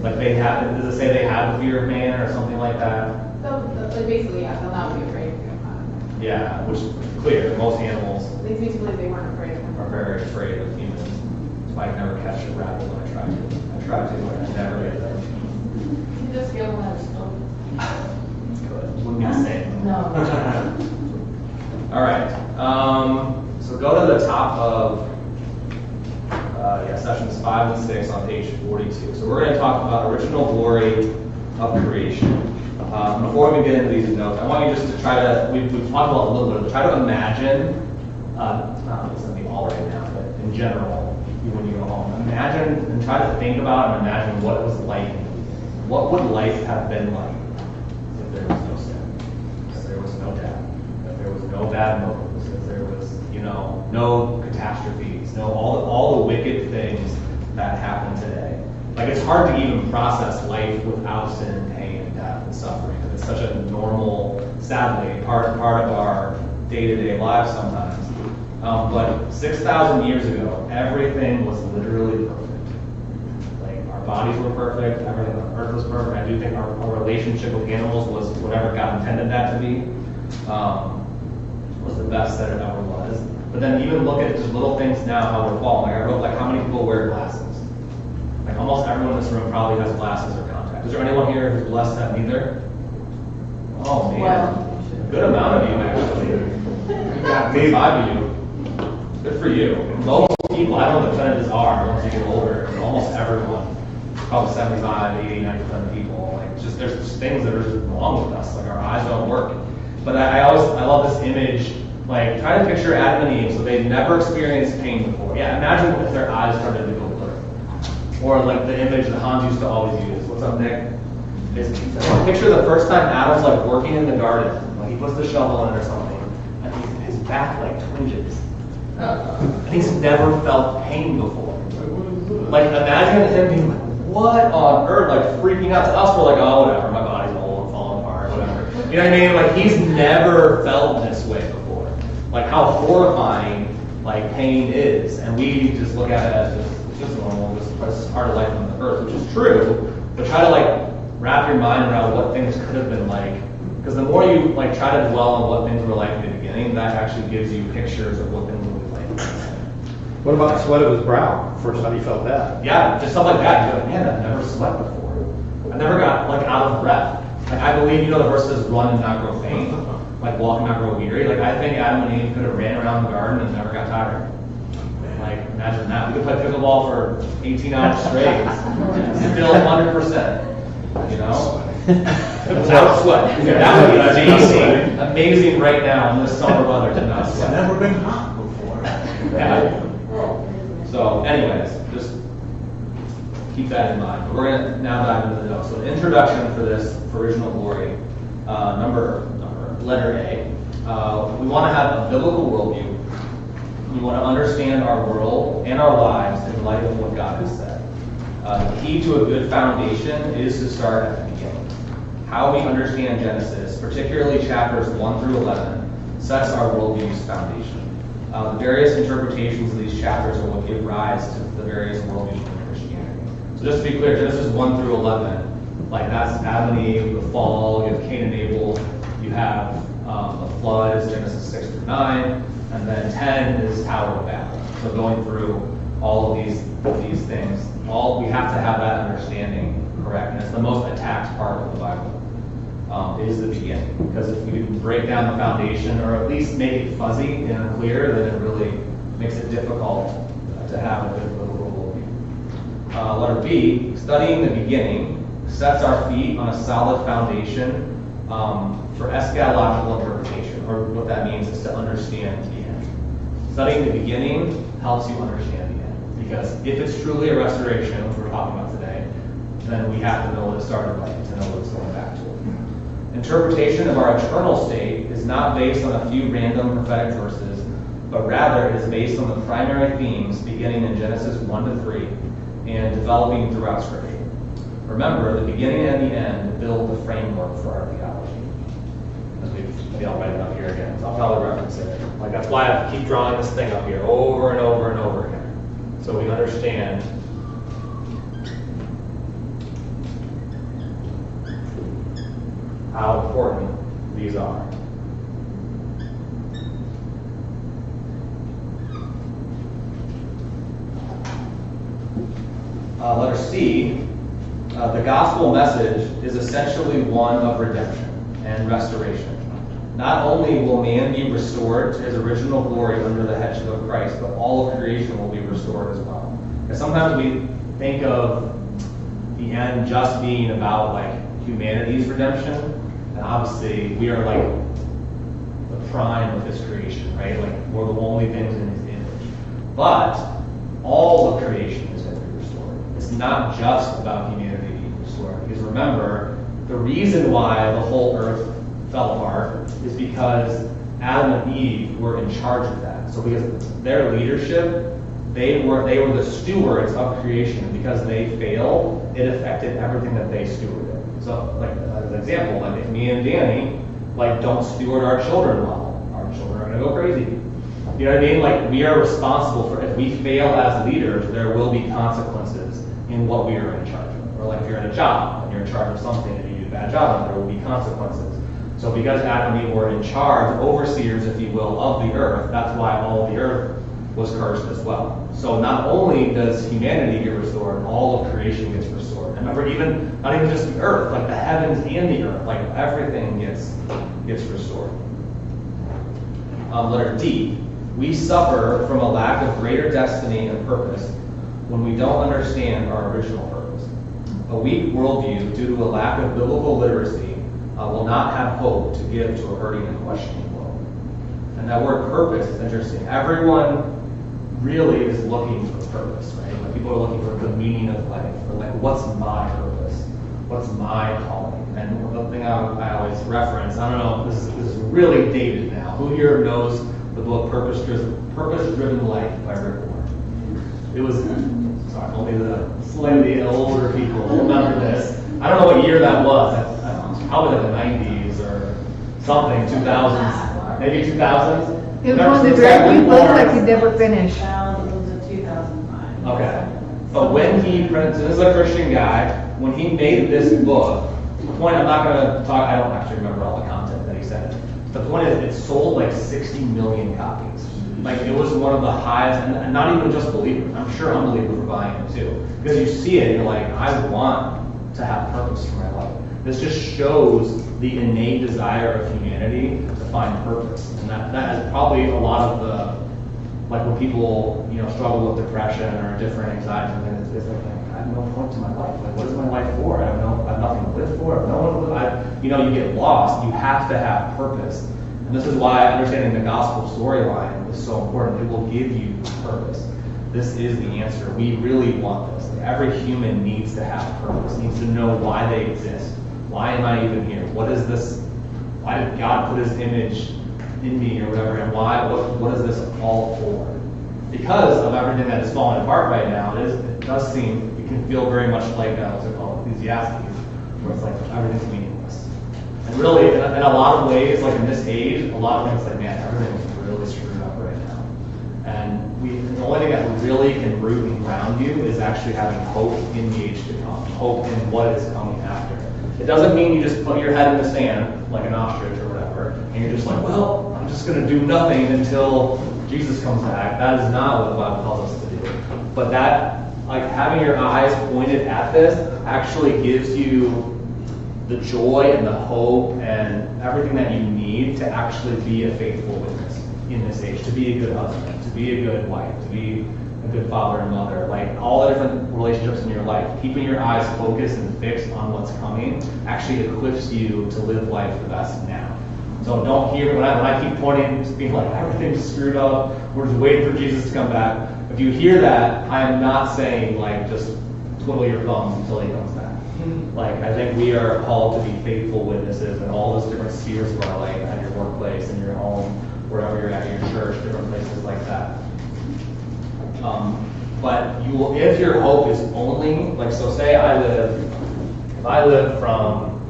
like they had, does it say they had the fear of man or something like that? Like basically, yeah, they'll not be afraid of him. Yeah, which is clear. Most animals They basically, they weren't afraid of him. are very afraid of humans. That's why I never catch a rabbit when I try to. I try to, but I never get them. You just get one that's open. Wouldn't be the same. No. All right. So go to the top of sessions 5 and 6 on page 42. So we're going to talk about original glory of creation. Before we get into these notes, I want you just to try to, we've talked about a little bit, try to imagine, it's going to be all right now, but in general, when you go home, imagine and try to think about and imagine what it was like. What would life have been like if there was no sin, if there was no death, if there was no bad motives, if there was, no catastrophes, no all the wicked things that happen today. Like it's hard to even process life without sin, pain, and death and suffering. It's such a normal, sadly, part of our day-to-day lives sometimes. But 6,000 years ago, everything was literally perfect. Like our bodies were perfect, everything on earth was perfect. I do think our relationship with animals was whatever God intended that to be. Was the best that it ever was. But then even look at just little things now, how we're falling. Like I wrote, like how many people wear glasses? Like almost everyone in this room probably has glasses or contacts. Is there anyone here who's blessed to have neither? Oh man, a good amount of you actually. You got me, 5 of you. Good for you. Most people, I don't know what the percentages are once you get older, but almost everyone, probably 75, 80, 90% of people, like just there's just things that are just wrong with us. Like our eyes don't work. But I love this image. Like, try to picture Adam and Eve, so they've never experienced pain before. Yeah, imagine if their eyes started to go blurry. Or like the image that Hans used to always use. What's up, Nick? Picture the first time Adam's like working in the garden. Like he puts the shovel in or something, and his back like twinges. And he's never felt pain before. Like imagine him being like, what on earth? Like freaking out. To us, we're like, oh whatever, my body's old and falling apart, whatever. You know what I mean? Like he's never felt this way before. Like how horrifying like pain is, and we just look at it as just normal, just part of life on the earth, which is true. But try to like wrap your mind around what things could have been like, because the more you like try to dwell on what things were like in the beginning, that actually gives you pictures of what things will be like. What about the sweat of his brow? First time you felt that? Yeah, just stuff like that. You're like, man, I've never sweat before. I never got like out of breath. Like I believe, the verse says, "Run and not grow faint." Like walk and not grow weary. Like I think Adam and Eve could have ran around the garden and never got tired. Like imagine that. We could play pickleball for 18 hours straight, still 100%. Without sweat. That would be amazing. Amazing right now in this summer weather to not sweat. It's never been hot before. Yeah. So, anyways, just keep that in mind. But we're going to now dive into the notes. So, the introduction for this, for original glory, letter A. We want to have a biblical worldview. We want to understand our world and our lives in light of what God has said. The key to a good foundation is to start at the beginning. How we understand Genesis, particularly chapters 1 through 11, sets our worldview's foundation. The various interpretations of these chapters are what give rise to the various worldviews in Christianity. So just to be clear, Genesis 1 through 11, like that's Adam and Eve, the fall, you have Cain and Abel, you have the flood is Genesis 6 through 9, and then 10 is Tower of Babel. So going through all of these things, we have to have that understanding correct. And it's the most attacked part of the Bible. Is the beginning. Because if we break down the foundation, or at least make it fuzzy and unclear, then it really makes it difficult to have a good biblical worldview. Letter B, studying the beginning sets our feet on a solid foundation for eschatological interpretation, or what that means is to understand the end. Studying the beginning helps you understand the end, because if it's truly a restoration, which we're talking about today, then we have to know what it started like to know what it's going back to. Interpretation of our eternal state is not based on a few random prophetic verses, but rather it is based on the primary themes beginning in Genesis 1 to 3 and developing throughout Scripture. Remember, the beginning and the end build the framework for our theology. Maybe I'll write it up here again, so I'll probably reference it. Like, that's why I keep drawing this thing up here over and over and over again, so we understand how important these are. Letter C, the gospel message is essentially one of redemption and restoration. Not only will man be restored to his original glory under the headship of Christ, but all of creation will be restored as well. Because sometimes we think of the end just being about like humanity's redemption, and obviously we are like the prime of his creation, right? Like we're the only things in his image. But all of creation is going to be restored. It's not just about humanity being restored. Because remember, the reason why the whole earth fell apart is because Adam and Eve were in charge of that. So because their leadership, they were the stewards of creation. Because they failed, it affected everything that they stewarded. So, like as an example, like if me and Danny don't steward our children well, our children are gonna go crazy. You know what I mean? Like we are responsible for, if we fail as leaders, there will be consequences in what we are in charge of. Or like if you're in a job and you're in charge of something and you do a bad job, there will be consequences. So because Adam and Eve were in charge, overseers, if you will, of the earth, that's why all of the earth was cursed as well. So not only does humanity get restored, all of creation gets restored. And remember, not even just the earth, like the heavens and the earth, like everything gets restored. Letter D, we suffer from a lack of greater destiny and purpose when we don't understand our original purpose. A weak worldview due to a lack of biblical literacy will not have hope to give to a hurting and questioning world. And that word purpose is interesting. Everyone really is looking for purpose, right? Like people are looking for the meaning of life, or like, what's my purpose? What's my calling? And the thing I always reference, I don't know, this is really dated now. Who here knows the book Purpose Driven Life by Rick Warren? It was, sorry, only the slightly older people remember this. I don't know what year that was. I don't know, it's probably like the 90s or something, 2000s, maybe 2000s. It was one of the very few books I could never finish. It was in 2005. Okay. But when he, so this is a Christian guy, when he made this book, the point, I'm not going to talk, I don't actually remember all the content that he said. The point is, it sold like 60 million copies. Like, it was one of the highest, and not even just believers. I'm sure unbelievers were buying it too. Because you see it, and you're like, I want to have purpose for my life. This just shows the innate desire of humanity to find purpose. And that is probably a lot of the, like when people, struggle with depression or different anxieties and things, it's like, I have no point to my life. Like, what is my life for? I have nothing to live for. I have no one to live. You get lost. You have to have purpose. And this is why understanding the gospel storyline is so important. It will give you purpose. This is the answer. We really want this. Like, every human needs to have purpose, needs to know why they exist. Why am I even here? What is this? Why did God put his image in me or whatever? And what is this all for? Because of everything that is falling apart right now, it does seem, it can feel very much like, what's it called, Ecclesiastes, where it's like everything's meaningless. And really, in a lot of ways, like in this age, a lot of things like, man, everything's really screwed up right now. And the only thing that really can root and ground you is actually having hope in the age to come, hope in what is coming after. It doesn't mean you just put your head in the sand like an ostrich or whatever, and you're just like, well, I'm just going to do nothing until Jesus comes back. That is not what the Bible calls us to do. But that, like having your eyes pointed at this, actually gives you the joy and the hope and everything that you need to actually be a faithful witness in this age, to be a good husband, to be a good wife, to be a good father and mother, like all the different relationships in your life, keeping your eyes focused and fixed on what's coming actually equips you to live life the best now. So don't hear when I keep pointing, just being like, everything's screwed up, we're just waiting for Jesus to come back. If you hear that, I am not saying like just twiddle your thumbs until he comes back. Like, I think we are called to be faithful witnesses in all those different spheres of our life, at your workplace, in your home, wherever you're at, your church, different places like that. But you will, if your hope is only, like, so say if I live from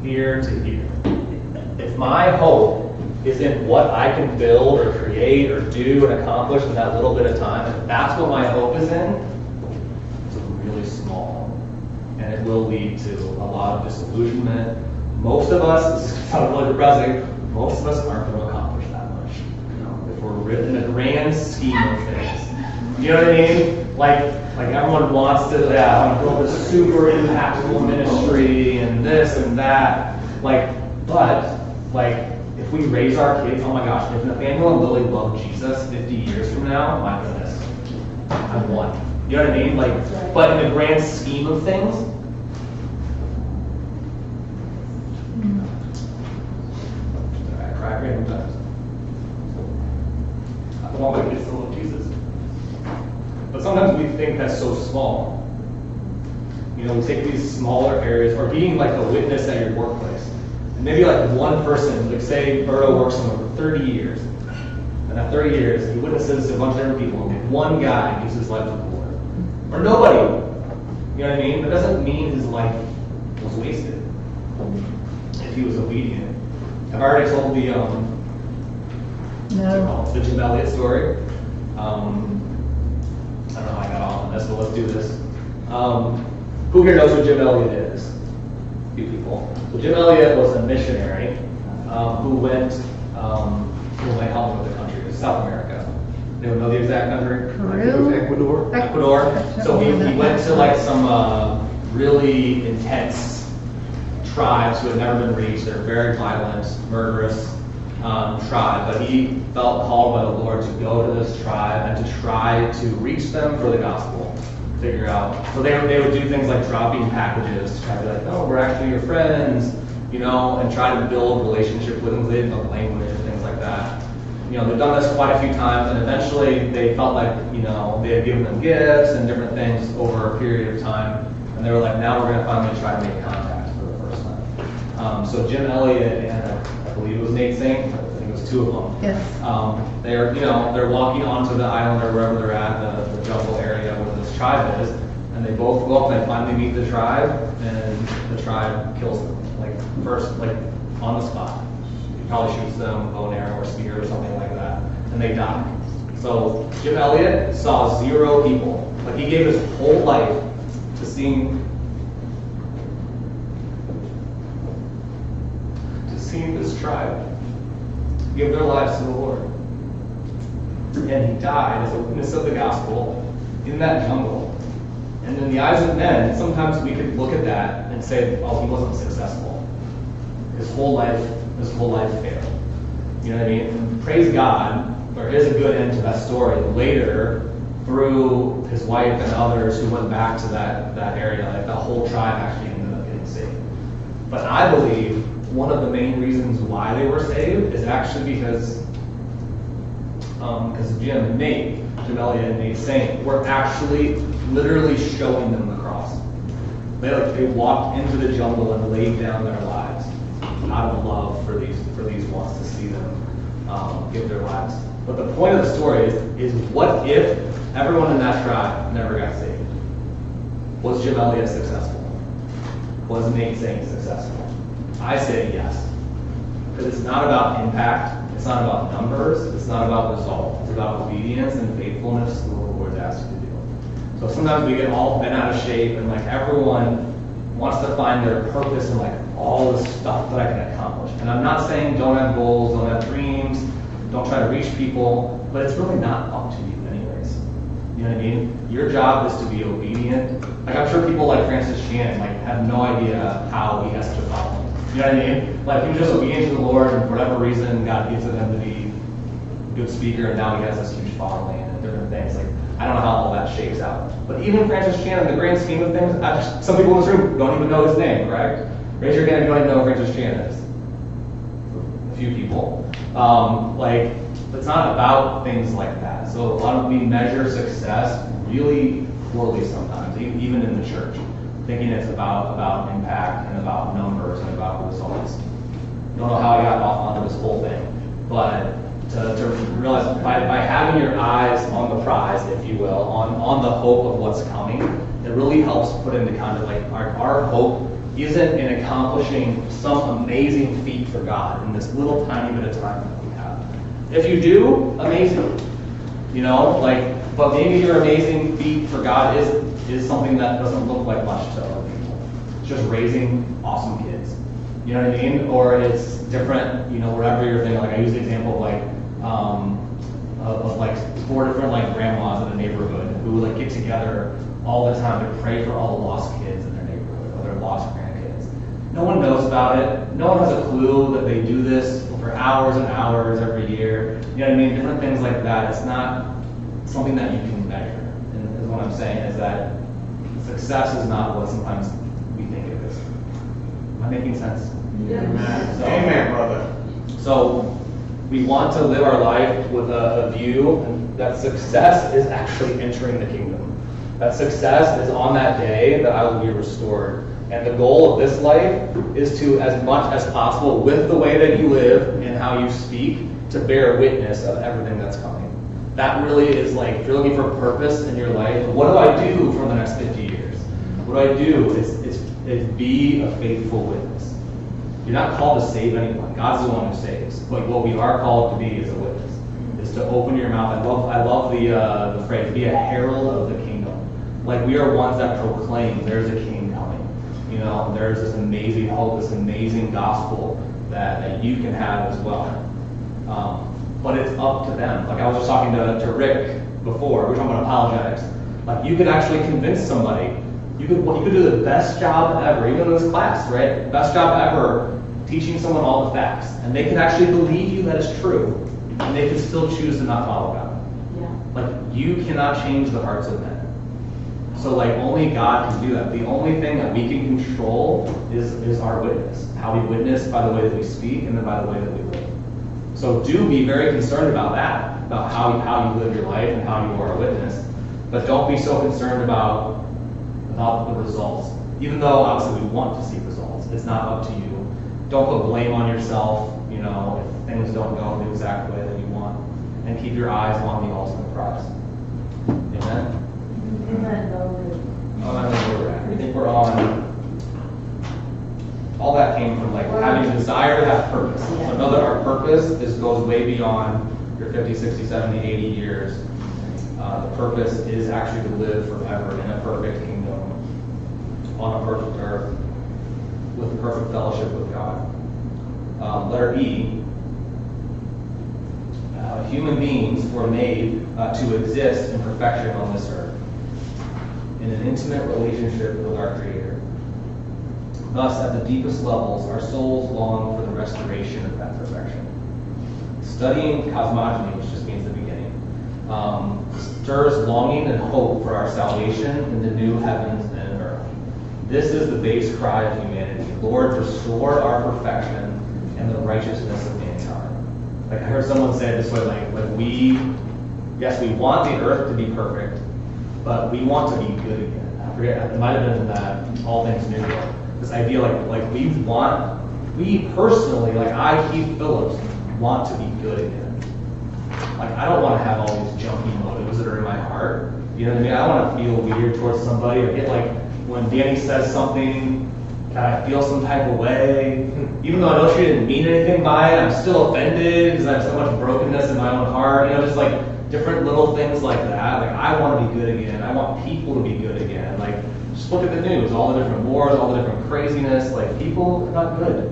here to here, if my hope is in what I can build or create or do and accomplish in that little bit of time, if that's what my hope is in, it's really small. And it will lead to a lot of disillusionment. Most of us, this sounds really depressing, most of us aren't going to accomplish that much. If we're written in a grand scheme of things. You know what I mean? Like everyone wants to, I want to build this super impactful ministry and this and that. But if we raise our kids, oh my gosh, if Nathaniel and Lily love Jesus 50 years from now, my goodness, I won. You know what I mean? But in the grand scheme of things, I cry random times. I want my kids to love Jesus. But sometimes we think that's so small. You know, we take these smaller areas, or being like a witness at your workplace. And maybe like one person, like say Burrow works somewhere for 30 years. And at 30 years, he witnesses to a bunch of different people. And one guy gives his life to the Lord. Or nobody. You know what I mean? That doesn't mean his life was wasted. If he was obedient. I've already told the No. the Jim Elliott story. I don't know how I got off on this, but let's do this. Who here knows who Jim Elliott is? A few people. Well, Jim Elliott was a missionary who went helping with the country, South America. Anyone know the exact country? Peru? Ecuador. Ecuador. So he went to like some really intense tribes who had never been reached. They're very violent, murderous tribe. But he felt called by the Lord to go to this tribe and to try to reach them for the gospel. Figure out. So they would do things like dropping packages to try to be like, oh, we're actually your friends, you know, and try to build relationship with them. They didn't know language and things like that. You know, they've done this quite a few times, and eventually they felt like, you know, they had given them gifts and different things over a period of time, and they were like, now we're going to finally try to make contact for the first time. So Jim Elliott and I believe it was Nate Saint, I think it was two of them. Yes. They're walking onto the island or wherever they're at, the jungle area where this tribe is, and they both go up and they finally meet the tribe, and the tribe kills them, like on the spot. He probably shoots them with a bow and arrow or spear or something like that, and they die. So Jim Elliott saw 0 people. Like he gave his whole life to seeing this tribe give their lives to the Lord. And he died as a witness of the gospel in that jungle. And in the eyes of men, sometimes we could look at that and say, oh, he wasn't successful. His whole life failed. You know what I mean? And praise God, there is a good end to that story. Later, through his wife and others who went back to that area, like the whole tribe actually ended up getting saved. But I believe one of the main reasons why they were saved is actually because Jim Elliott and Nate Saint were actually literally showing them the cross. They walked into the jungle and laid down their lives out of love for these ones to see them give their lives. But the point of the story is what if everyone in that tribe never got saved? Was Jim Elliott successful? Was Nate Saint successful? I say yes. Because it's not about impact, it's not about numbers, it's not about result. It's about obedience and faithfulness to what the Lord's asked you to do. So sometimes we get all bent out of shape and like everyone wants to find their purpose in like all this stuff that I can accomplish. And I'm not saying don't have goals, don't have dreams, don't try to reach people, but it's really not up to you anyways. You know what I mean? Your job is to be obedient. Like I'm sure people like Francis Chan like have no idea how he has such a following. You know what I mean? Like he was just obedient to the Lord, and for whatever reason, God gifted him to be a good speaker, and now he has this huge following and different things. Like I don't know how all shakes out. But even Francis Chan, in the grand scheme of things, some people in this room don't even know his name, correct? Raise your hand if you don't even know who Francis Chan is. A few people. Like, it's not about things like that. So a lot of we measure success really poorly sometimes, even in the church, thinking it's about impact and about numbers and about results. Don't know how I got off onto this whole thing, but to realize by having your eyes on the prize, if you will, on the hope of what's coming, it really helps put into context, like our hope isn't in accomplishing some amazing feat for God in this little tiny bit of time that we have. If you do, amazing. You know, like, but maybe your amazing feat for God is something that doesn't look like much to other people. It's just raising awesome kids. You know what I mean? Or it's different, you know, wherever you're thinking. Like I use the example of like like 4 different like grandmas in a neighborhood who like get together all the time to pray for all the lost kids in their neighborhood or their lost grandkids. No one knows about it. No one has a clue that they do this for hours and hours every year. You know what I mean? Different things like that. It's not something that you can measure. And is what I'm saying is that success is not what sometimes we think it is. Am I making sense? Amen. So- Amen, brother. So we want to live our life with a view that success is actually entering the kingdom. That success is on that day that I will be restored. And the goal of this life is to, as much as possible, with the way that you live and how you speak, to bear witness of everything that's coming. That really is like, if you're looking for purpose in your life, what do I do for the next 50 years? What do I do is be a faithful witness. You're not called to save anyone. God's the one who saves. But what we are called to be is a witness. Is to open your mouth. I love the phrase, be a herald of the kingdom. Like we are ones that proclaim there's a king coming. You know, there's this amazing hope, this amazing gospel that you can have as well. But it's up to them. Like I was just talking to Rick before, we were talking about apologetics. Like you could actually convince somebody. You could do the best job ever, even in this class, right? Best job ever teaching someone all the facts. And they could actually believe you that it's true. And they could still choose to not follow God. Yeah. Like you cannot change the hearts of men. So like only God can do that. The only thing that we can control is our witness. How we witness by the way that we speak and then by the way that we live. So do be very concerned about that, about how you live your life and how you are a witness. But don't be so concerned about the results. Even though obviously we want to see results. It's not up to you. Don't put blame on yourself, you know, if things don't go the exact way that you want. And keep your eyes on the ultimate prize. Amen? Amen. Oh, I don't know where we're at. I think we're on. All that came from like having a desire to have purpose. So know that our purpose goes way beyond your 50, 60, 70, 80 years. The purpose is actually to live forever in a perfect kingdom on a perfect earth with perfect fellowship with God. Letter E. Human beings were made to exist in perfection on this earth, in an intimate relationship with our Creator. Thus, at the deepest levels, our souls long for the restoration of that perfection. Studying cosmogony, which just means the beginning, stirs longing and hope for our salvation in the new heavens and earth. This is the base cry of humanity. Lord, restore our perfection and the righteousness of mankind. Like I heard someone say it this way, like we want the earth to be perfect, but we want to be good again. I forget, it might have been in that All Things New book. This idea like we personally, like I, Keith Phillips, want to be good again. Like I don't want to have all these junky motives that are in my heart. You know what I mean? I don't want to feel weird towards somebody or get like when Danny says something, I feel some type of way. Even though I know she didn't mean anything by it, I'm still offended because I have so much brokenness in my own heart. You know, just like different little things like that. Like I want to be good again. I want people to be good again. Like just look at the news, all the different wars, all the different craziness. Like people are not good.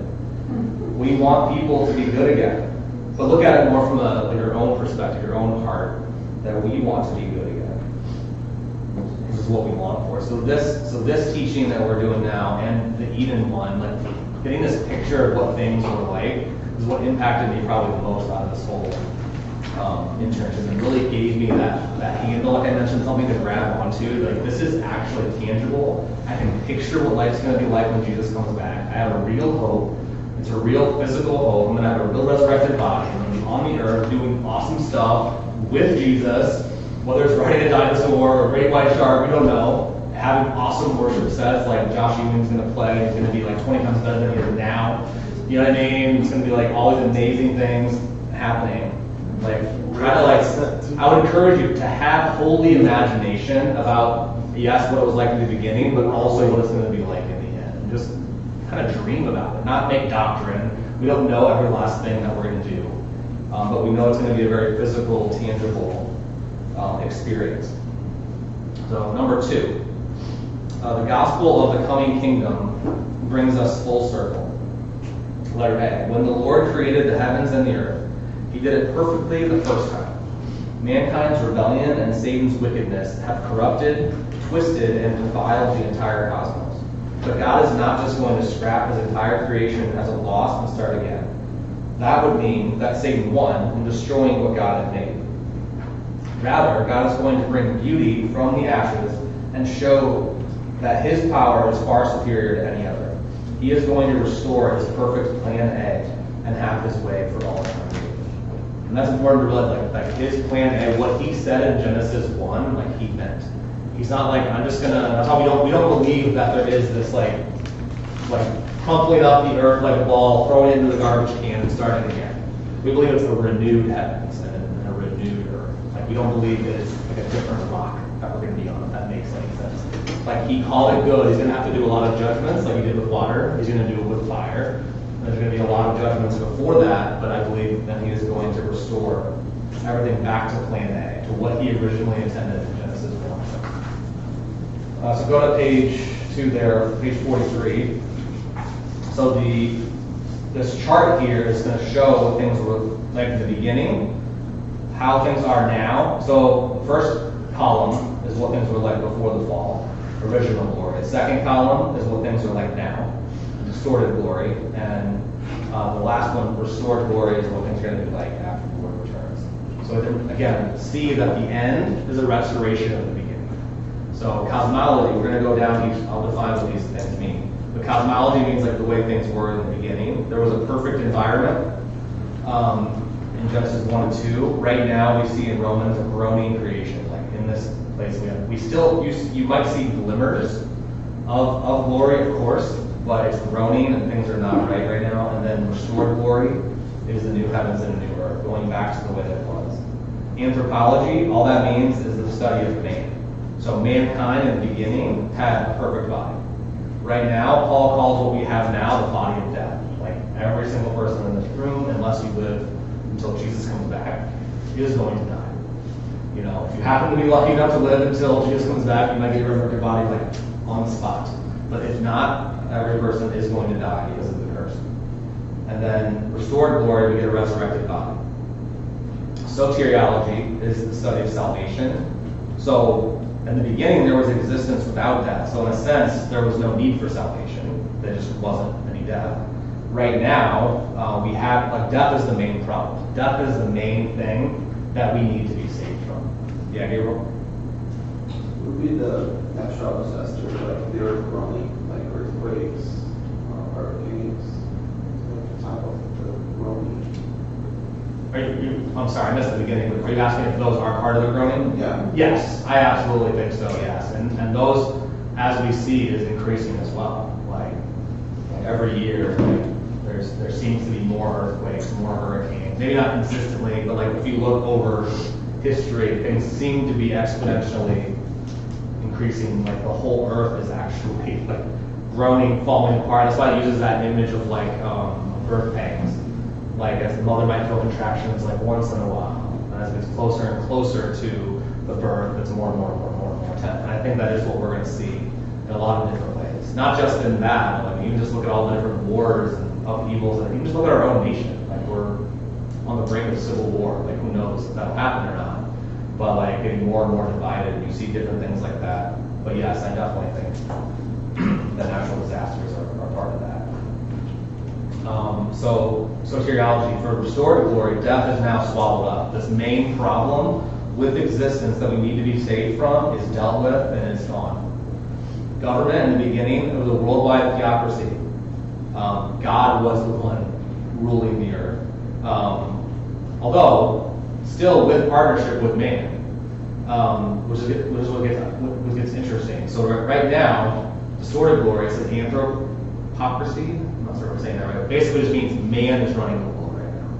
We want people to be good again. But look at it more from your own perspective, your own heart, that we want to be good again. This is what we long for. So this teaching that we're doing now and the Eden one, like getting this picture of what things were like, is what impacted me probably the most out of this whole internships and really gave me that handle, like I mentioned, something to grab onto. Like, this is actually tangible. I can picture what life's gonna be like when Jesus comes back. I have a real hope. It's a real physical hope. I'm gonna have a real resurrected body. I'm gonna be on the earth doing awesome stuff with Jesus, whether it's riding a dinosaur or a great white shark, we don't know. Having awesome worship sets, like Josh Ewing's gonna play, he's gonna be like 20 times better than he is now. You know what I mean? It's gonna be like all these amazing things happening. Like, I would encourage you to have holy imagination about, yes, what it was like in the beginning, but also what it's gonna be like in the end. And just kind of dream about it, not make doctrine. We don't know every last thing that we're gonna do. But we know it's gonna be a very physical, tangible experience. So, number 2, the gospel of the coming kingdom brings us full circle. Letter A, when the Lord created the heavens and the earth, he did it perfectly the first time. Mankind's rebellion and Satan's wickedness have corrupted, twisted, and defiled the entire cosmos. But God is not just going to scrap his entire creation as a loss and start again. That would mean that Satan won in destroying what God had made. Rather, God is going to bring beauty from the ashes and show that his power is far superior to any other. He is going to restore his perfect plan A and have his way for all eternity. And that's important to realize, like his plan A, what he said in Genesis 1, like he meant. He's not like, I'm just gonna, that's how we don't believe that there is this like crumpling up the earth like a ball, throwing it into the garbage can and starting again. We believe it's a renewed heavens and a renewed earth. Like, we don't believe that it's like a different rock that we're gonna be on, if that makes any sense. Like, he called it good. He's gonna have to do a lot of judgments like he did with water. He's gonna do it with fire. There's gonna be a lot of judgments before that, but I believe that he is going to restore everything back to plan A, to what he originally intended in Genesis 1. So go to page 2 there, page 43. So this chart here is going to show what things were like in the beginning, how things are now. So the first column is what things were like before the fall, original glory. The second column is what things are like now, distorted glory. And the last one, restored glory, is what things are going to be like after the Lord returns. So again, see that the end is a restoration of the beginning. So cosmology, we're going to go down each, I'll define what these things mean. But cosmology means like the way things were in the beginning. There was a perfect environment in Genesis 1 and 2. Right now we see in Romans a groaning creation. Like in this place you might see glimmers of glory, of course, but it's groaning and things are not right now. And then restored glory is the new heavens and a new earth, going back to the way that it was. Anthropology, all that means is the study of man. So mankind in the beginning had a perfect body. Right now, Paul calls what we have now the body of death. Like every single person in this room, unless you live until Jesus comes back, is going to die. You know, if you happen to be lucky enough to live until Jesus comes back, you might get a resurrected body like on the spot. But if not, every person is going to die because of the curse. And then restored glory, we get a resurrected body. Soteriology is the study of salvation. So in the beginning, there was existence without death. So in a sense, there was no need for salvation. There just wasn't any death. Right now, we have, death is the main problem. Death is the main thing that we need to be saved from. Yeah, Gabriel? Would be the natural disaster, like the earth groaning, like earthquakes, hurricanes, the type of the groaning. I'm sorry, I missed the beginning. Are you asking if those are part of the groaning? Yeah. Yes, I absolutely think so, yes. And those, as we see, is increasing as well. Like every year, there seems to be more earthquakes, more hurricanes. Maybe not consistently, but like if you look over history, things seem to be exponentially increasing. Like the whole earth is actually like groaning, falling apart. That's why it uses that image of like birth pangs. Like as the mother might feel contractions like once in a while. And as it gets closer and closer to the birth, it's more and more intense. And I think that is what we're going to see in a lot of different ways. Not just in that, but you can just look at all the different wars and upheavals, and you can just look at our own nation. Like we're on the brink of civil war. Like who knows if that'll happen or not. But like getting more and more divided, you see different things like that. But yes, I definitely think that natural disasters are part of that. So soteriology, for restored glory, death is now swallowed up. This main problem with existence that we need to be saved from is dealt with and it's gone. Government in the beginning, it was a worldwide theocracy. God was the one ruling the earth. Although, still with partnership with man, which is what gets interesting. So right now, distorted glory, it's an anthropocracy. I'm not sure if I'm saying that right. Basically, just means man is running the world right now,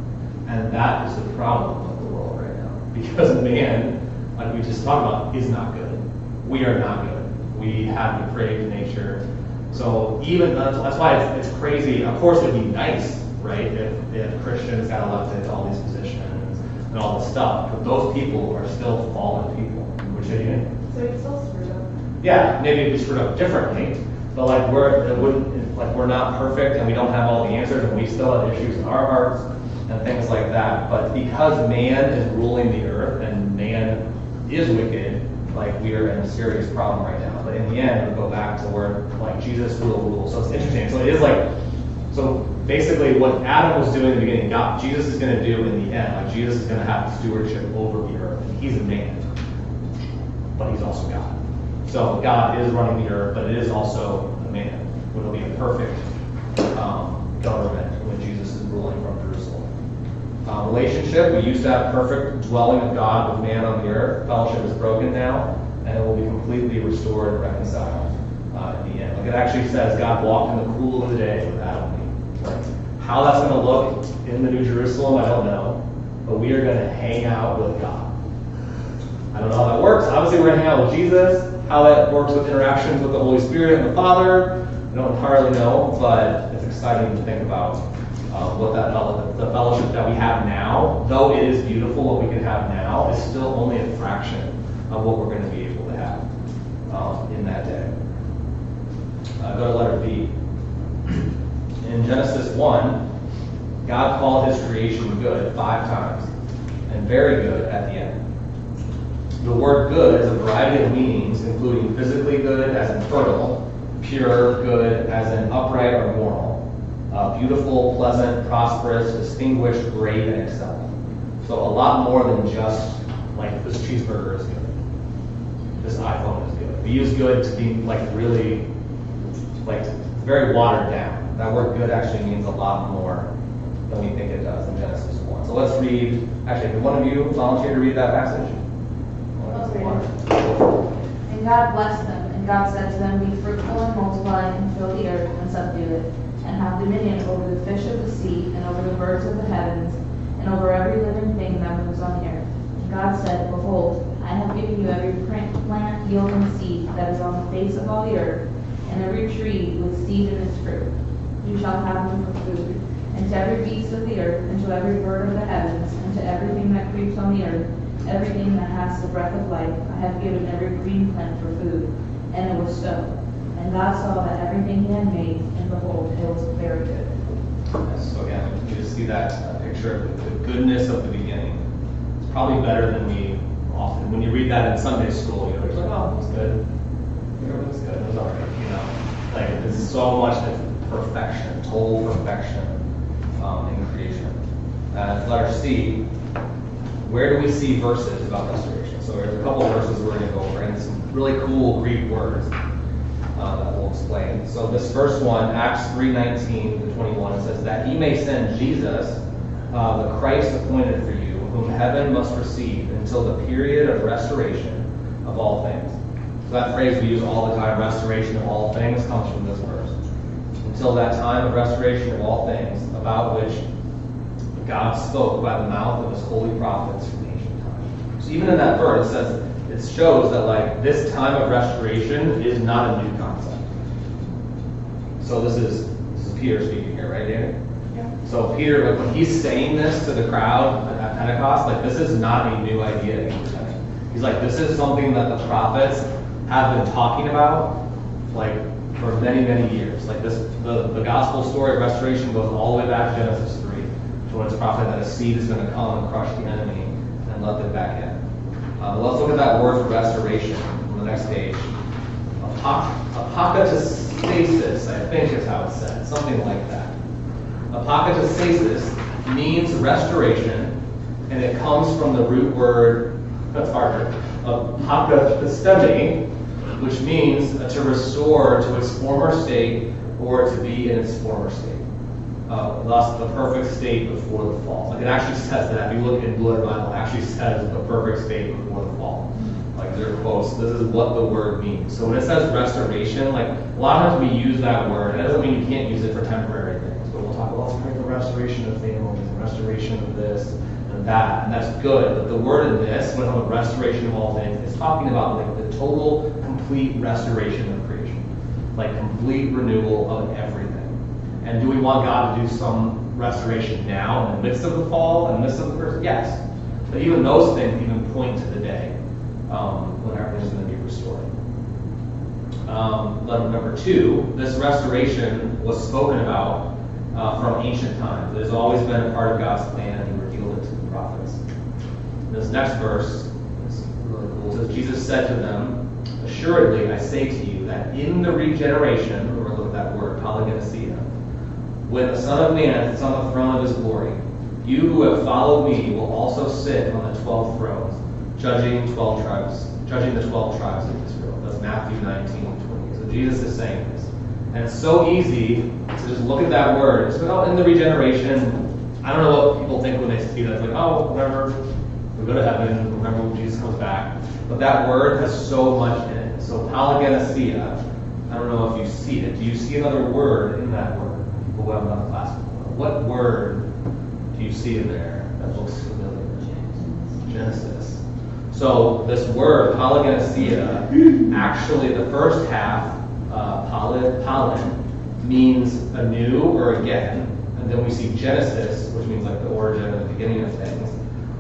and that is the problem of the world right now. Because man, like we just talked about, is not good. We are not good. We have depraved nature. So even that's why it's crazy. Of course, it'd be nice, right, if Christians got elected to all these positions and all this stuff. But those people are still fallen people. Which So it's still screwed up. yeah, maybe it'd be screwed up differently, but like we're not perfect and we don't have all the answers and we still have issues in our hearts and things like that. But because man is ruling the earth and man is wicked, like we are in a serious problem right now. But in the end, we go back to where like Jesus will rule. So it's interesting. So it is like, so basically what Adam was doing in the beginning, Jesus is going to do in the end. Like Jesus is going to have stewardship over the earth. He's a man, but he's also God. So God is running the earth, but it is also a man. It'll be a perfect government when Jesus is ruling from Jerusalem. Relationship, we used to have perfect dwelling of God with man on the earth. Fellowship is broken now, and it will be completely restored and reconciled at the end. Like it actually says God walked in the cool of the day with Adam and Eve. Like, how that's going to look in the New Jerusalem, I don't know, but we are going to hang out with God. I don't know how that works. Obviously, we're going to hang out with Jesus. How that works with interactions with the Holy Spirit and the Father, I don't entirely know, but it's exciting to think about what the fellowship that we have now, though it is beautiful what we can have now, is still only a fraction of what we're going to be able to have in that day. Go to letter B. In Genesis 1, God called his creation good 5 times, and very good at the end. The word good has a variety of meanings, including physically good as in fertile, pure good as in upright or moral, beautiful, pleasant, prosperous, distinguished, great, and excelling. So a lot more than just like this cheeseburger is good, this iPhone is good. We use good to be like really, like very watered down. That word good actually means a lot more than we think it does in Genesis 1. So let's read, actually, can one of you volunteer to read that passage? And God blessed them, and God said to them, be fruitful and multiply and fill the earth and subdue it, and have dominion over the fish of the sea, and over the birds of the heavens, and over every living thing that moves on the earth. And God said, behold, I have given you every plant yielding seed that is on the face of all the earth, and every tree with seed in its fruit. You shall have them for food. And to every beast of the earth, and to every bird of the heavens, and to everything that creeps on the earth, everything that has the breath of life, I have given every green plant for food. And it was so. And God saw that everything he had made, and behold, it was very good. Yes, so again, you just see that picture of the goodness of the beginning. It's probably better than we often, when you read that in Sunday school, you're like, oh, it's good. Everything's good, it was all right, you know. Like, it's so much perfection, total perfection in creation. Letter C, where do we see verses about restoration? So there's a couple of verses we're going to go over, and some really cool Greek words that we'll explain. So this first one, Acts 3:19-21, says that he may send Jesus, the Christ appointed for you, whom heaven must receive until the period of restoration of all things. So that phrase we use all the time, restoration of all things, comes from this verse. Until that time of restoration of all things, about which God spoke by the mouth of his holy prophets from ancient times. So even in that verse, it says, it shows that like this time of restoration is not a new concept. So this is Peter speaking here, right, Danny? Yeah. So Peter, like when he's saying this to the crowd at Pentecost, like this is not a new idea that he's saying. He's like, this is something that the prophets have been talking about, like for many, many years. Like this, the gospel story of restoration goes all the way back to Genesis 3, to when it's prophesied that a seed is going to come and crush the enemy and let them back in. Let's look at that word for restoration on the next page. Apokatastasis, I think is how it's said, something like that. Apokatastasis means restoration, and it comes from the root word, that's harder, apokatastemi, which means to restore to its former state or to be in its former state. Thus, the perfect state before the fall. Like it actually says that. If you look in Blue Letter Bible, it actually says the perfect state before the fall. Like they're quotes. This is what the word means. So when it says restoration, like a lot of times we use that word. It doesn't mean you can't use it for temporary things. But we'll talk about the restoration of families, and restoration of this and that, and that's good. But the word in this, when the restoration of all things, is talking about like the total, complete restoration of creation, like complete renewal of everything. And do we want God to do some restoration now in the midst of the fall, in the midst of the curse? Yes. But even those things even point to the day when everything's going to be restored. Number 2, this restoration was spoken about from ancient times. It has always been a part of God's plan, and He revealed it to the prophets. This next verse is really cool. It says, Jesus said to them, "Assuredly, I say to you that in the regeneration," remember look at that word, polygenesia, "when the Son of Man sits on the throne of His glory, you who have followed me will also sit on the 12 thrones, judging the 12 tribes of Israel." That's Matthew 19:20. So Jesus is saying this. And it's so easy to just look at that word and say, oh, in the regeneration, I don't know what people think when they see that. It's like, oh, whatever, we go to heaven, remember when Jesus comes back. But that word has so much in it. So polygenesia, I don't know if you see it. Do you see another word in that word? People who haven't done class before. What word do you see in there that looks familiar? Genesis. So this word, polygenesia, actually the first half, polyn, means anew or again. And then we see Genesis, which means like the origin and the beginning of things.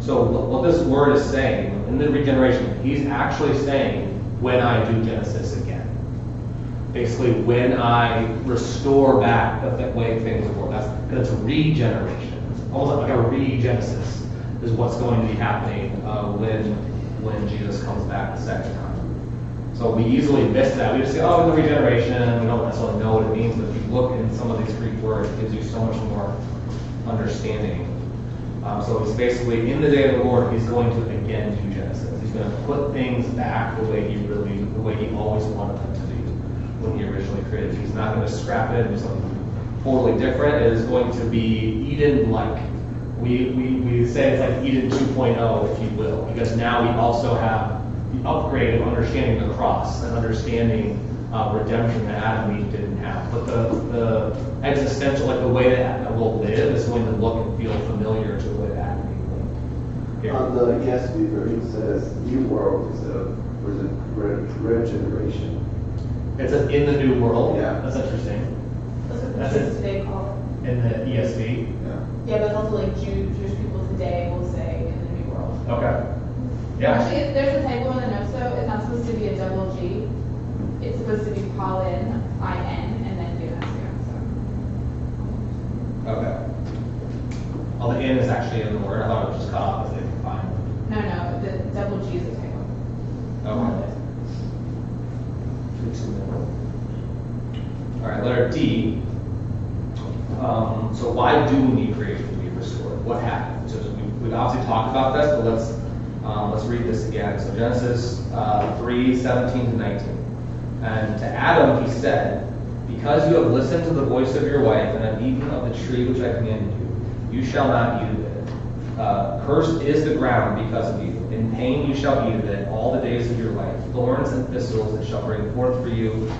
So what this word is saying, in the regeneration, He's actually saying, when I do Genesis again. Basically, when I restore back the way things were. That's regeneration. It's almost like a regenesis is what's going to be happening when Jesus comes back the second time. So we easily miss that. We just say, oh, in the regeneration, we don't necessarily know what it means, but if you look in some of these Greek words, it gives you so much more understanding. So it's basically, in the day of the Lord, He's going to again do Genesis. He's going to put things back the way He always wanted them to be when He originally created. He's not going to scrap it and do something totally different. It is going to be Eden-like. We say it's like Eden 2.0, if you will, because now we also have the upgrade of understanding the cross and understanding redemption that Adam and Eve didn't have. But the existential, like the way that we'll live, is going to look and feel familiar to the way that Adam and Eve lived. Here. On the ESV version says new world instead of regeneration. It says in the new world. Yeah. That's interesting. That's what today call In the ESV. Yeah. Yeah, but also like Jewish people today will say in the new world. Okay. Yeah. Actually, there's a typo in the notes though. It's not supposed to be a double G. It's supposed to be pollen, I-N, and then genesia. So. Okay. Well, the N is actually in the word. I thought it was just cut off as they combined. No, the double G is a typo. Okay. All right, letter D. So why do we need creation to be restored? What happened? So we've obviously talked about this, but let's read this again. So Genesis 3:17-19. And to Adam He said, "Because you have listened to the voice of your wife and have eaten of the tree which I commanded you, you shall not eat of it. Cursed is the ground because of you. In pain you shall eat of it all the days of your life. Thorns and thistles it shall bring forth for you,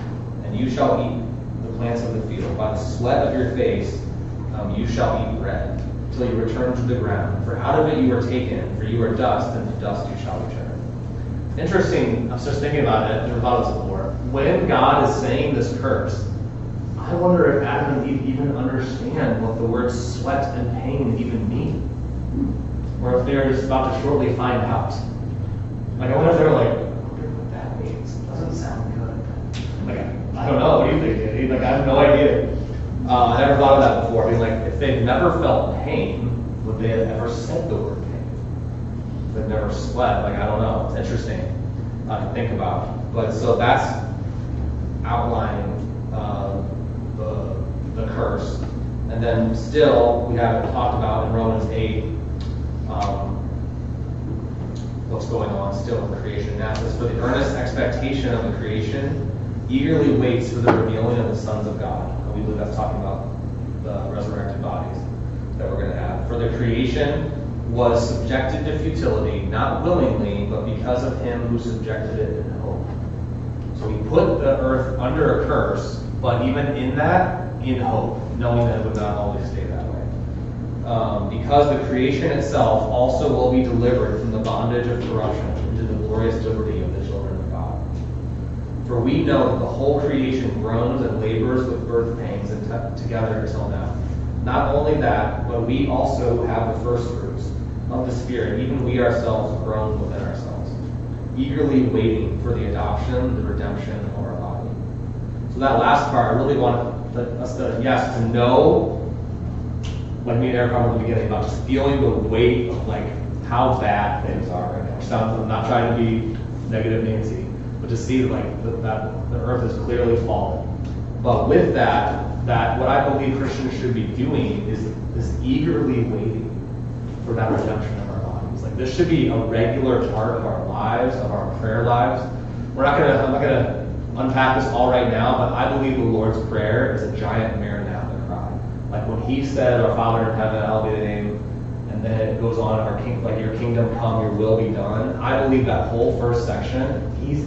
and you shall eat the plants of the field. By the sweat of your face you shall eat bread, till you return to the ground. For out of it you were taken, for you are dust, and to dust you shall return." Interesting, I was just thinking about it, I've never thought of this before. When God is saying this curse, I wonder if Adam and Eve even understand what the words sweat and pain even mean. Or if they're just about to shortly find out. Like, I wonder if they're like, I wonder what that means. Doesn't sound good. Like, I don't know. What do you think, Danny? Like, I have no idea. I never thought of that before. I mean, like, if they've never felt pain, would they have ever said the word pain? If they've never sweat, like, I don't know. It's interesting to think about. But so that's outlining the curse. And then still, we haven't talked about in Romans 8, what's going on still in creation. Now it says, for the earnest expectation of the creation eagerly waits for the revealing of the sons of God. And we believe that's talking about the resurrected bodies that we're going to have. For the creation was subjected to futility, not willingly, but because of him who subjected it in hope. So he put the earth under a curse, but even in that, in hope, knowing that it would not always stay that way. Because the creation itself also will be delivered from the bondage of corruption into the glorious liberty of the children of God. For we know that the whole creation groans and labors with birth pains together until now. Not only that, but we also have the first fruits of the Spirit, even we ourselves groan within ourselves, eagerly waiting for the adoption, the redemption of our body. So that last part, I really want us to know, like me and Eric talked at the beginning, about just feeling the weight of like how bad things are right now. I'm not trying to be negative Nancy, but to see like that the earth is clearly fallen. But with that what I believe Christians should be doing is eagerly waiting for that redemption of our bodies. Like this should be a regular part of our lives, of our prayer lives. I'm not gonna unpack this all right now, but I believe the Lord's Prayer is a giant Maranatha cry. Like when he said, "Our Father in heaven, hallowed be thy name," and then it goes on, like your kingdom come, your will be done. I believe that whole first section, he's